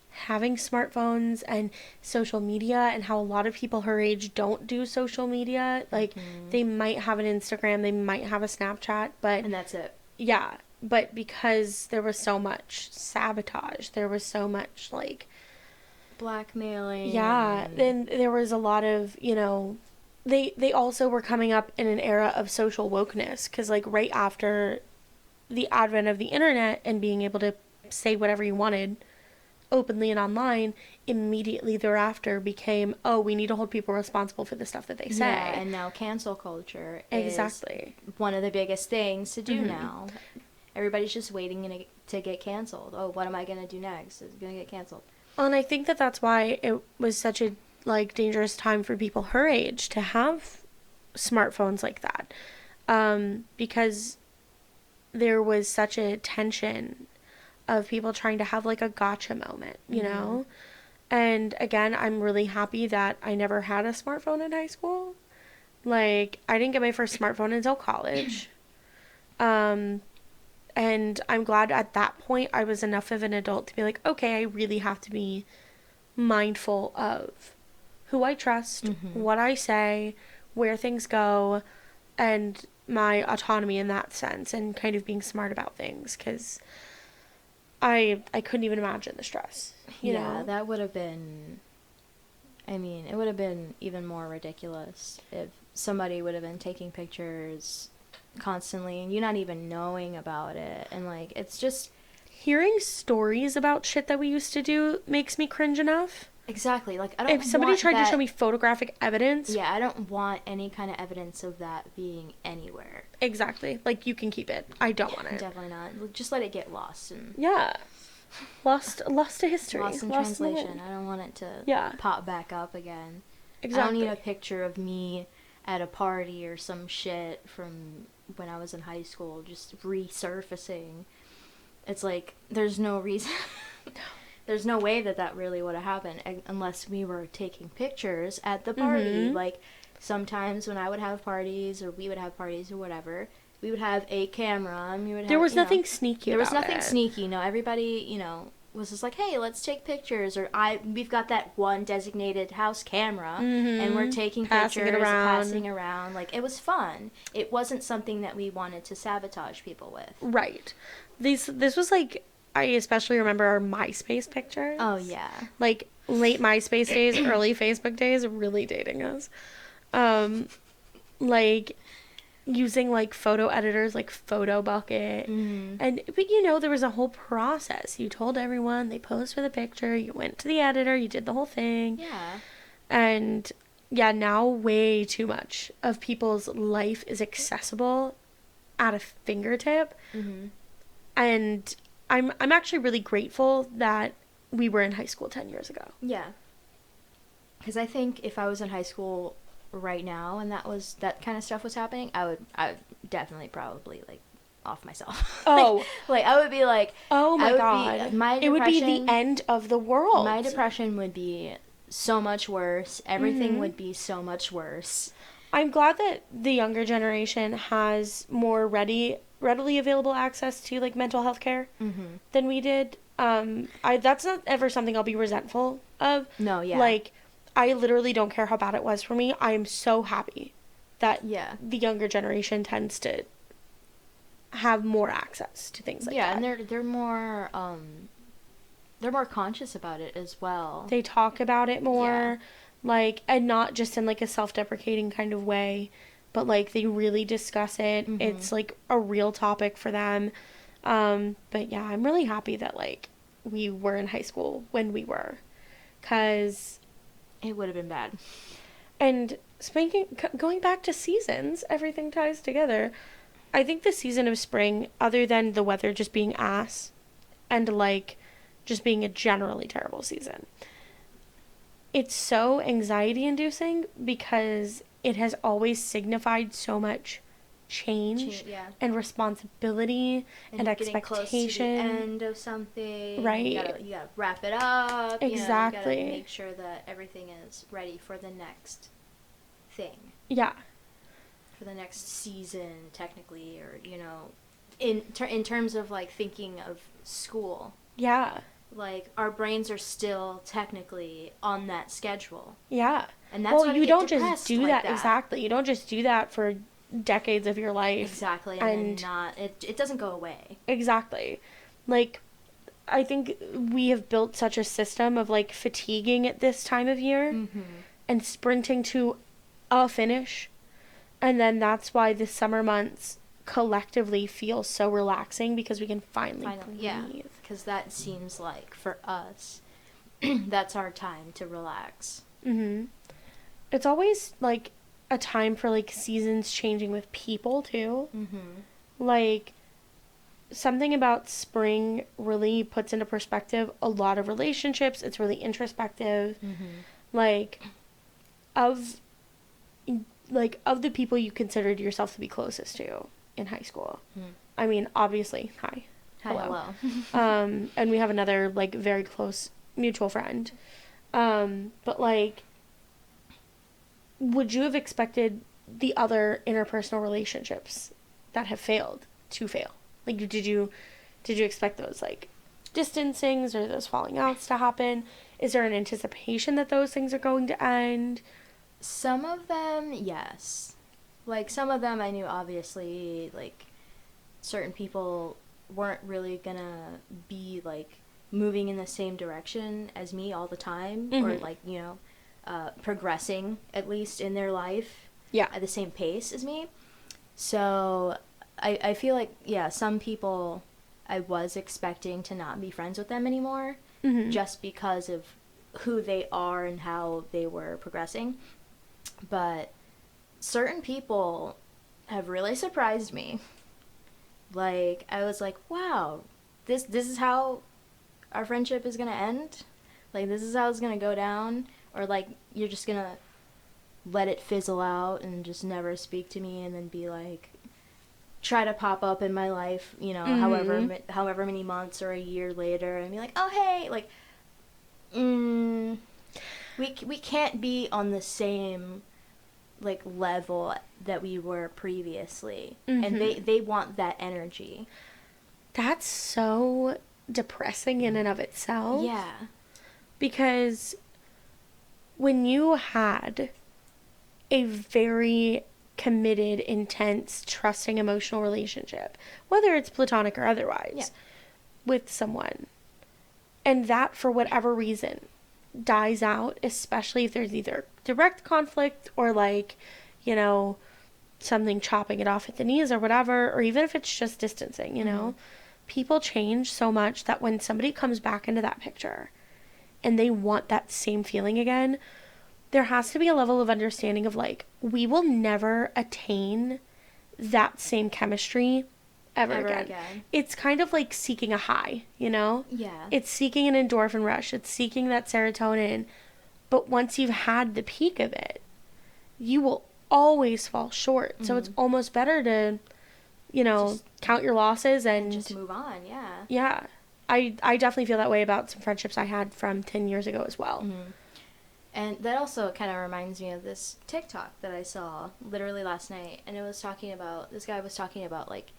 having smartphones and social media, and how a lot of people her age don't do social media. Like, they might have an Instagram, they might have a Snapchat, but... And that's it. Yeah, but because there was so much sabotage, there was so much, like... blackmailing. Yeah, then there was a lot of, you know... They also were coming up in an era of social wokeness, because, like, right after the advent of the internet and being able to say whatever you wanted openly and online, immediately thereafter became, oh, we need to hold people responsible for the stuff that they say. Yeah, and now cancel culture is one of the biggest things to do now. Everybody's just waiting to get canceled. Oh, what am I going to do next? It's going to get canceled. Well, and I think that that's why it was such a, like, dangerous time for people her age to have smartphones like that. Because there was such a tension of people trying to have, like, a gotcha moment, you know? And again, I'm really happy that I never had a smartphone in high school. Like, I didn't get my first smartphone until college. And I'm glad at that point I was enough of an adult to be like, okay, I really have to be mindful of who I trust, what I say, where things go, and my autonomy in that sense, and kind of being smart about things, because I couldn't even imagine the stress, you know? Yeah, that would have been... I mean, it would have been even more ridiculous if somebody would have been taking pictures constantly and you not even knowing about it. And, like, it's just... Hearing stories about shit that we used to do makes me cringe enough. Exactly. Like, I don't If somebody tried to show me photographic evidence... Yeah, I don't want any kind of evidence of that being anywhere. Exactly. Like, you can keep it. I don't want it. Definitely not. Just let it get lost. And yeah. Lost to history. Lost in translation. I don't want it to pop back up again. Exactly. I don't need a picture of me at a party or some shit from when I was in high school just resurfacing. It's like, there's no reason... There's no way that really would have happened unless we were taking pictures at the party. Like, sometimes when I would have parties, or we would have parties, or whatever, we would have a camera, and we would have, there was nothing sneaky about it. There was nothing sneaky. No, everybody, you know, was just like, hey, let's take pictures. Or we've got that one designated house camera, and we're taking pictures, passing around. Like, it was fun. It wasn't something that we wanted to sabotage people with. Right. This was like... I especially remember our MySpace pictures. Oh, yeah. Like, late MySpace days, early Facebook days, really dating us. Like, using, like, photo editors, like Photo Bucket. But, you know, there was a whole process. You told everyone, they posed for the picture, you went to the editor, you did the whole thing. Yeah. And, yeah, now way too much of people's life is accessible at a fingertip. And... I'm actually really grateful that we were in high school 10 years ago. Yeah. Because I think if I was in high school right now and that kind of stuff was happening, I would definitely probably, like, off myself. Oh. like, I would be like... Oh, my God. It would be the end of the world. My depression would be so much worse. Everything would be so much worse. I'm glad that the younger generation has more readily available access to, like, mental health care than we did. That's not ever something I'll be resentful of. No, yeah. Like, I literally don't care how bad it was for me. I am so happy that the younger generation tends to have more access to things like that. Yeah, and they're more conscious about it as well. They talk about it more, like, and not just in, like, a self-deprecating kind of way. but like they really discuss it. Mm-hmm. It's like a real topic for them. But yeah, I'm really happy that like we were in high school when we were, because it would have been bad. And going back to seasons, everything ties together. I think the season of spring, other than the weather just being ass and like just being a generally terrible season, it's so anxiety inducing because it has always signified so much change Yeah. and responsibility and expectation. Close to the end of something. Right. You gotta wrap it up. Exactly. You gotta make sure that everything is ready for the next thing. Yeah. For the next season, technically, or, in terms of, like, thinking of school. Yeah. Like, our brains are still technically on that schedule. Yeah. And that's why you don't just do that. Exactly. You don't just do that for decades of your life. Exactly. And then it doesn't go away. Exactly. Like, I think we have built such a system of, like, fatiguing at this time of year and sprinting to a finish. And then that's why the summer months collectively feel so relaxing, because we can finally breathe. Yeah, because that seems like, for us, that's our time to relax. It's always, like, a time for, like, seasons changing with people, too. Like, something about spring really puts into perspective a lot of relationships. It's really introspective. Like, of the people you considered yourself to be closest to in high school. I mean, obviously, hi. Hello. And we have another, like, very close mutual friend. But, like, would you have expected the other interpersonal relationships that have failed to fail? Like, did you expect those, like, distancings or those falling outs to happen? Is there an anticipation that those things are going to end? Some of them, yes. Like, some of them I knew, obviously, like, certain people weren't really gonna be, like, moving in the same direction as me all the time, or, like, progressing, at least, in their life at the same pace as me. So I feel like, yeah, some people I was expecting to not be friends with them anymore, just because of who they are and how they were progressing. But certain people have really surprised me. Like, I was like, wow, this is how our friendship is gonna end? Like, this is how it's gonna go down? Or, like, you're just gonna let it fizzle out and just never speak to me, and then be like, try to pop up in my life, however many months or a year later, and be like, oh, hey, like, we can't be on the same, like, level that we were previously. And they want that energy. That's so depressing in and of itself. Yeah. Because when you had a very committed, intense, trusting, emotional relationship, whether it's platonic or otherwise, with someone, and that, for whatever reason, dies out, especially if there's either direct conflict or, like, something chopping it off at the knees or whatever, or even if it's just distancing, people change so much that when somebody comes back into that picture and they want that same feeling again, there has to be a level of understanding of, like, we will never attain that same chemistry ever again. It's kind of like seeking a high, Yeah. It's seeking an endorphin rush. It's seeking that serotonin. But once you've had the peak of it, you will always fall short. So it's almost better to, just count your losses and just move on, yeah. Yeah. I definitely feel that way about some friendships I had from 10 years ago as well. And that also kind of reminds me of this TikTok that I saw literally last night. And this guy was talking about, like,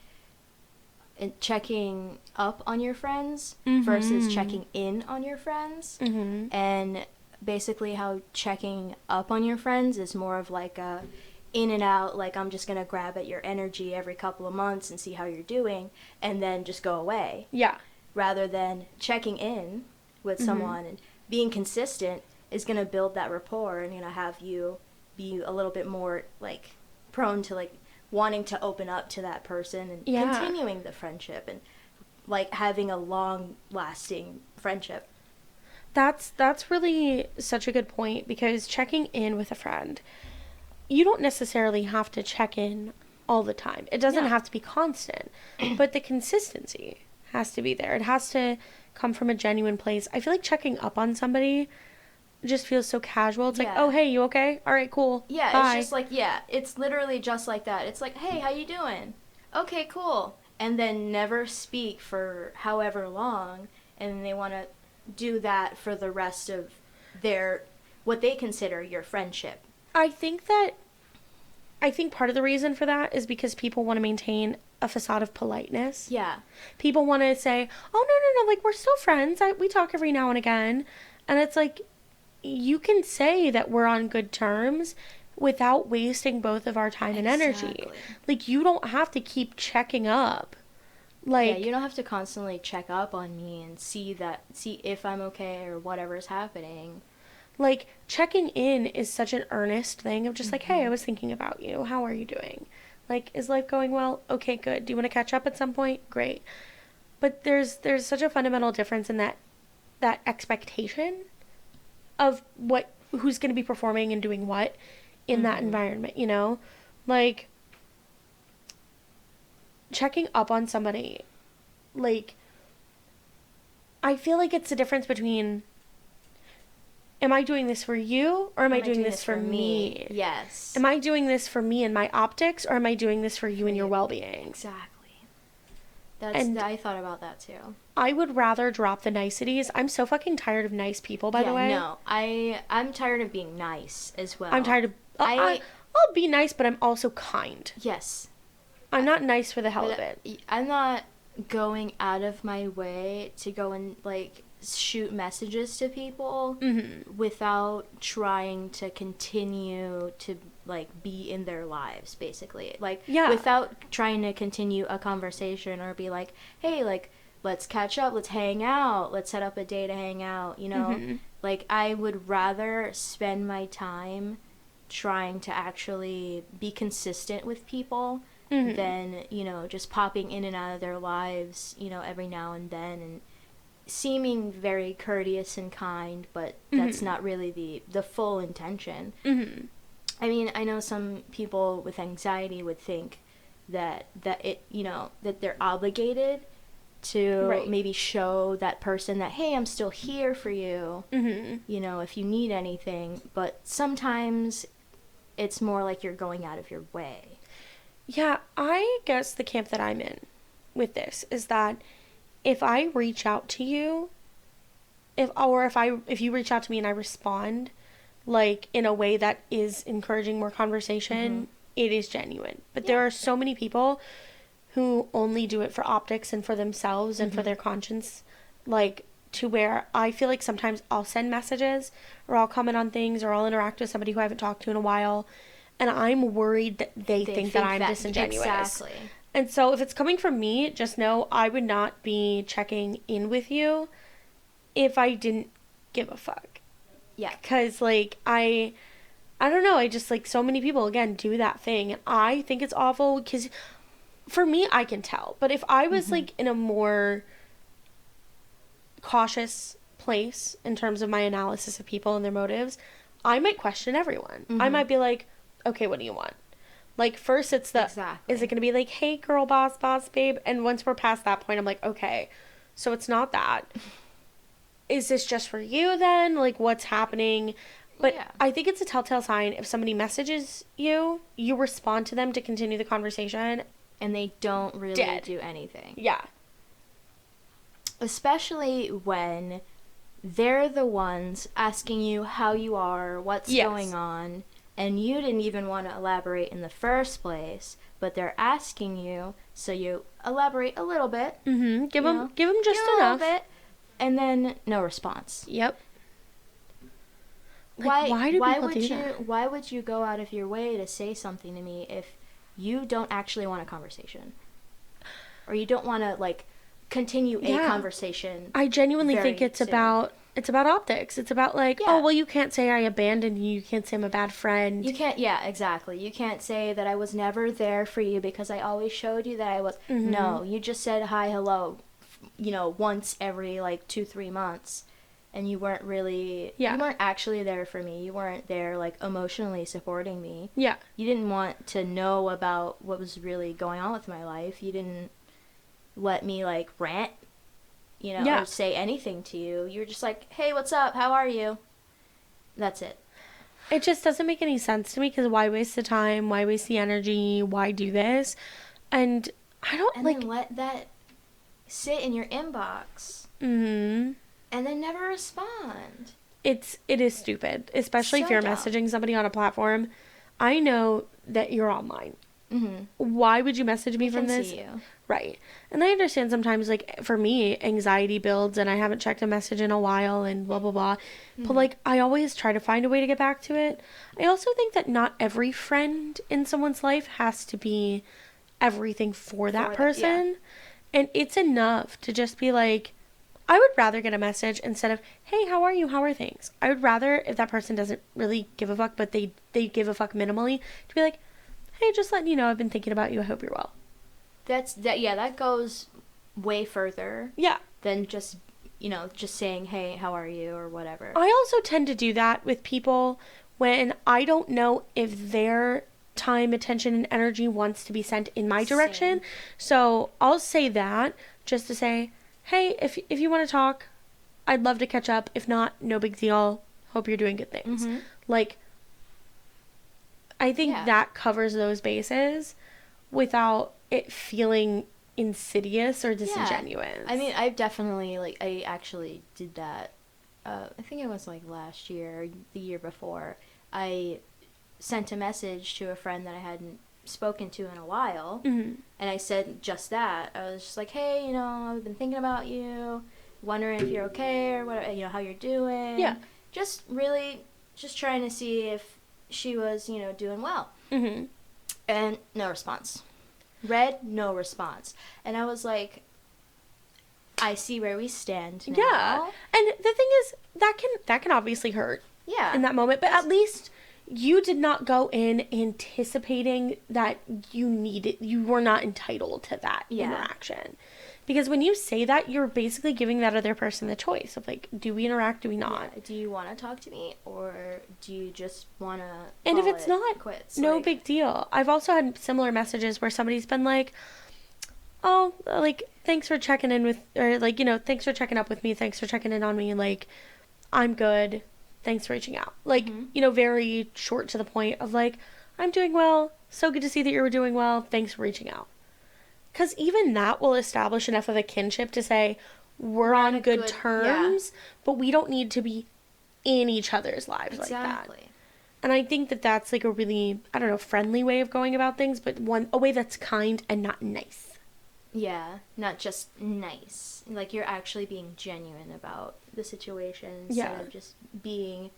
checking up on your friends versus checking in on your friends. And basically how checking up on your friends is more of, like, a in and out, like, I'm just going to grab at your energy every couple of months and see how you're doing, and then just go away. Yeah. Rather than checking in with someone and being consistent is going to build that rapport and have you be a little bit more, like, prone to, like, wanting to open up to that person and continuing the friendship and, like, having a long-lasting friendship. That's really such a good point, because checking in with a friend, you don't necessarily have to check in all the time. It doesn't have to be constant, but the consistency has to be there. It has to come from a genuine place. I feel like checking up on somebody just feels so casual. It's like, oh, hey, you okay? All right, cool. Yeah, bye. It's just like, it's literally just like that. It's like, hey, how you doing? Okay, cool. And then never speak for however long, and they want to do that for the rest of what they consider your friendship. I think part of the reason for that is because people want to maintain a facade of politeness. Yeah. People want to say, oh, no, like, we're still friends. We talk every now and again. And it's like, you can say that we're on good terms without wasting both of our time and energy. Like, you don't have to keep checking up. Like, you don't have to constantly check up on me and see if I'm okay or whatever's happening. Like, checking in is such an earnest thing of just like, hey, I was thinking about you. How are you doing? Like, is life going well? Okay, good. Do you want to catch up at some point? Great. But there's such a fundamental difference in that expectation of who's going to be performing and doing what in that environment, you know? Like, checking up on somebody, like, I feel like it's the difference between, am I doing this for you, or am I doing this for me? Yes. Am I doing this for me and my optics, or am I doing this for you and your well-being? Exactly. I thought about that too. I would rather drop the niceties. I'm so fucking tired of nice people, by the way. No. I'm tired of being nice as well. I'm tired of... I'll be nice, but I'm also kind. Yes. I'm not nice for the hell of it. I'm not going out of my way to go and, like, shoot messages to people without trying to continue to, like, be in their lives, basically. Like, without trying to continue a conversation or be like, hey, like, let's catch up, let's hang out, let's set up a day to hang out, you know? Like, I would rather spend my time trying to actually be consistent with people than, you know, just popping in and out of their lives, you know, every now and then and seeming very courteous and kind, but that's not really the full intention. I mean, I know some people with anxiety would think that it, you know, that they're obligated to maybe show that person that, hey, I'm still here for you, you know, if you need anything. But sometimes it's more like you're going out of your way. Yeah, I guess the camp that I'm in with this is that if I reach out to you, if you reach out to me and I respond, like, in a way that is encouraging more conversation, it is genuine. But there are so many people who only do it for optics and for themselves and for their conscience, like, to where I feel like sometimes I'll send messages or I'll comment on things or I'll interact with somebody who I haven't talked to in a while, and I'm worried that they think that I'm disingenuous. Exactly. And so if it's coming from me, just know I would not be checking in with you if I didn't give a fuck. Yeah. Because, like, I don't know, I just, like, so many people, again, do that thing, and I think it's awful, because for me, I can tell. But if I was, like, in a more cautious place in terms of my analysis of people and their motives, I might question everyone. I might be like, okay, what do you want? Like, first it's is it going to be like, hey, girl, boss, babe? And once we're past that point, I'm like, okay, so it's not that. Is this just for you then? Like, what's happening? But I think it's a telltale sign if somebody messages you, you respond to them to continue the conversation. And they don't really do anything. Yeah. Especially when they're the ones asking you how you are, what's going on, and you didn't even want to elaborate in the first place, but they're asking you, so you elaborate a little bit. Give them just enough. A little bit, and then no response. Yep. Like, why do people do that? Why would you go out of your way to say something to me if you don't actually want a conversation? Or you don't want to, like, continue a conversation. I genuinely think it's about It's about optics. It's about like, oh, well, you can't say I abandoned you. You can't say I'm a bad friend. You can't, exactly. You can't say that I was never there for you because I always showed you that I was. No, you just said hi, hello, once every like 2-3 months. And you weren't really, you weren't actually there for me. You weren't there like emotionally supporting me. Yeah. You didn't want to know about what was really going on with my life. You didn't let me like rant. Or say anything to you. You're just like, hey, what's up? How are you? That's it. It just doesn't make any sense to me because why waste the time? Why waste the energy? Why do this? And I don't then let that sit in your inbox. Mm-hmm. And then never respond. It is stupid, especially if you're messaging somebody on a platform. I know that you're online. Mm-hmm. Why would you message me from this? See you. Right. And I understand sometimes, like, for me, anxiety builds and I haven't checked a message in a while and blah, blah, blah. Mm-hmm. But, like, I always try to find a way to get back to it. I also think that not every friend in someone's life has to be everything for that person. And it's enough to just be like, I would rather get a message instead of, hey, how are you? How are things? I would rather, if that person doesn't really give a fuck, but they give a fuck minimally, to be like, hey, just letting you know I've been thinking about you. I hope you're well. That goes way further. Yeah. Than just, just saying, hey, how are you, or whatever. I also tend to do that with people when I don't know if their time, attention, and energy wants to be sent in my direction. So I'll say that just to say, hey, if you want to talk, I'd love to catch up. If not, no big deal. Hope you're doing good things. Mm-hmm. Like, I think that covers those bases without it feeling insidious or disingenuous. I mean, I've definitely, like, I actually did that. I think it was, like, last year, the year before. I sent a message to a friend that I hadn't spoken to in a while, and I said just that. I was just like, hey, I've been thinking about you, wondering if you're okay, or what, how you're doing. Yeah. Just really, just trying to see if she was, doing well. Mm-hmm. And no response. Read, no response. And I was like, I see where we stand now. Yeah. And the thing is, that can obviously hurt. Yeah. In that moment, but at least you did not go in anticipating that you were not entitled to that interaction. Because when you say that, you're basically giving that other person the choice of, like, do we interact, do we not? Yeah. Do you want to talk to me, or do you just want to And if it's not, quits? No big deal. I've also had similar messages where somebody's been like, oh, like, thanks for checking in with, or, like, thanks for checking up with me, thanks for checking in on me, like, I'm good, thanks for reaching out. Like, very short to the point of, like, I'm doing well, so good to see that you're doing well, thanks for reaching out. Because even that will establish enough of a kinship to say, we're on good terms, but we don't need to be in each other's lives like that. And I think that that's, like, a really, I don't know, friendly way of going about things, but a way that's kind and not nice. Yeah, not just nice. Like, you're actually being genuine about the situation instead of just being,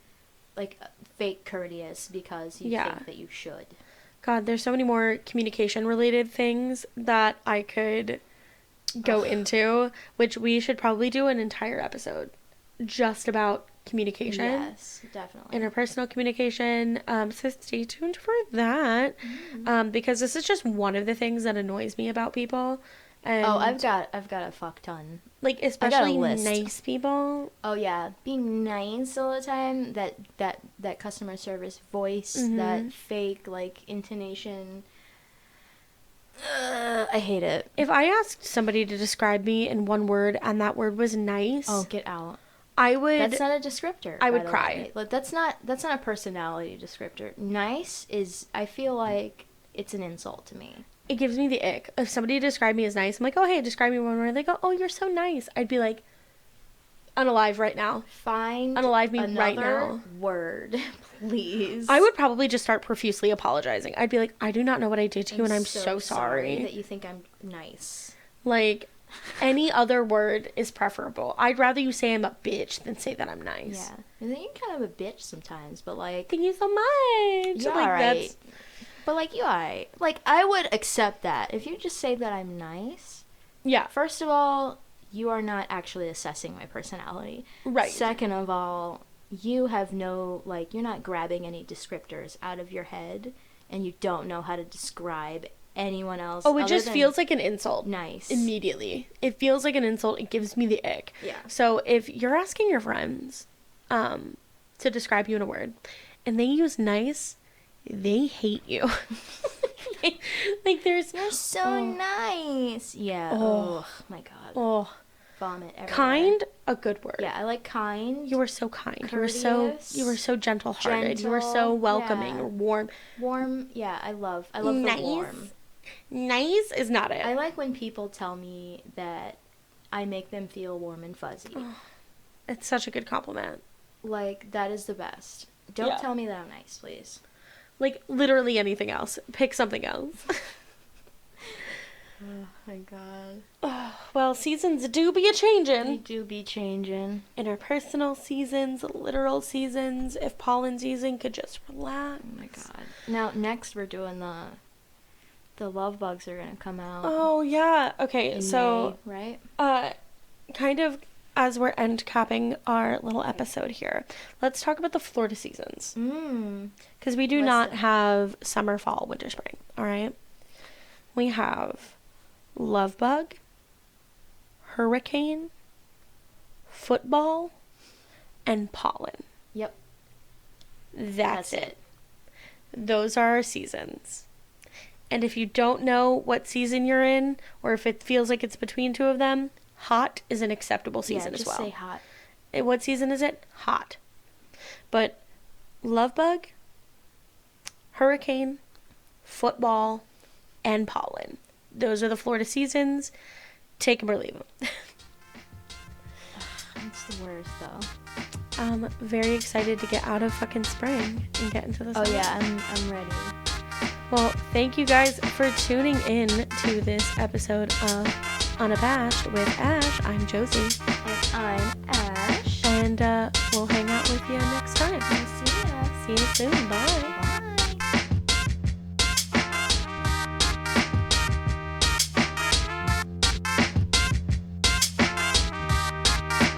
like, fake courteous because you think that you should. God, there's so many more communication-related things that I could go into, which we should probably do an entire episode just about communication. Yes, definitely. Interpersonal communication. So stay tuned for that. Because this is just one of the things that annoys me about people. And I've got a fuck ton. Like, especially nice people. Oh yeah, being nice all the time. That customer service voice, that fake, like, intonation. I hate it. If I asked somebody to describe me in one word and that word was nice, get out. I would. That's not a descriptor. I would cry. Like, that's not a personality descriptor. Nice is, I feel like it's an insult to me. It gives me the ick. If somebody described me as nice, I'm like, oh, hey, describe me one word. They go, oh, you're so nice. I'd be like, unalive right now. Unalive me right now. Word, please. I would probably just start profusely apologizing. I'd be like, I do not know what I did to you, and I'm so sorry that you think I'm nice. Like, any other word is preferable. I'd rather you say I'm a bitch than say that I'm nice. Yeah. And then you're kind of a bitch sometimes, but, like, thank you so much. You're like, right. But, like, you alright. Like, I would accept that. If you just say that I'm nice. Yeah. First of all, you are not actually assessing my personality. Right. Second of all, you have no, like, you're not grabbing any descriptors out of your head, and you don't know how to describe anyone else. Oh, it just feels like an insult. Nice. Immediately. It feels like an insult. It gives me the ick. Yeah. So if you're asking your friends to describe you in a word, and they use nice, they hate you. Like, there's... You're so nice. Yeah. Oh, my God. Oh. Vomit everywhere. Kind, a good word. Yeah, I like kind. You were so kind. Courteous, you were so gentle-hearted. You were so welcoming, or warm. Warm, yeah, I love nice. the warm. Nice is not it. I like when people tell me that I make them feel warm and fuzzy. Oh, it's such a good compliment. Like, that is the best. Don't tell me that I'm nice, please. Like, literally anything else. Pick something else. Oh my God. Oh, well, seasons do be a-changin'. They do be changing. Interpersonal seasons, literal seasons. If pollen season could just relax. Oh my God. Now, next we're doing the love bugs are gonna come out. Oh, yeah. Okay, in so... May, right? Kind of as we're end capping our little episode here, let's talk about the Florida seasons. Because we do not have summer, fall, winter, spring, all right? We have... love bug, hurricane, football, and pollen. Yep. That's it. Those are our seasons. And if you don't know what season you're in, or if it feels like it's between two of them, hot is an acceptable season as well. Just say hot. What season is it? Hot. But love bug, hurricane, football, and pollen. Those are the Florida seasons. Take them or leave them. It's the worst, though. I'm very excited to get out of fucking spring and get into the summer. Oh, yeah, I'm ready. Well, thank you guys for tuning in to this episode of Unabashed with Ash. I'm Josie. And I'm Ash. And we'll hang out with you next time. See ya. See you soon. Bye.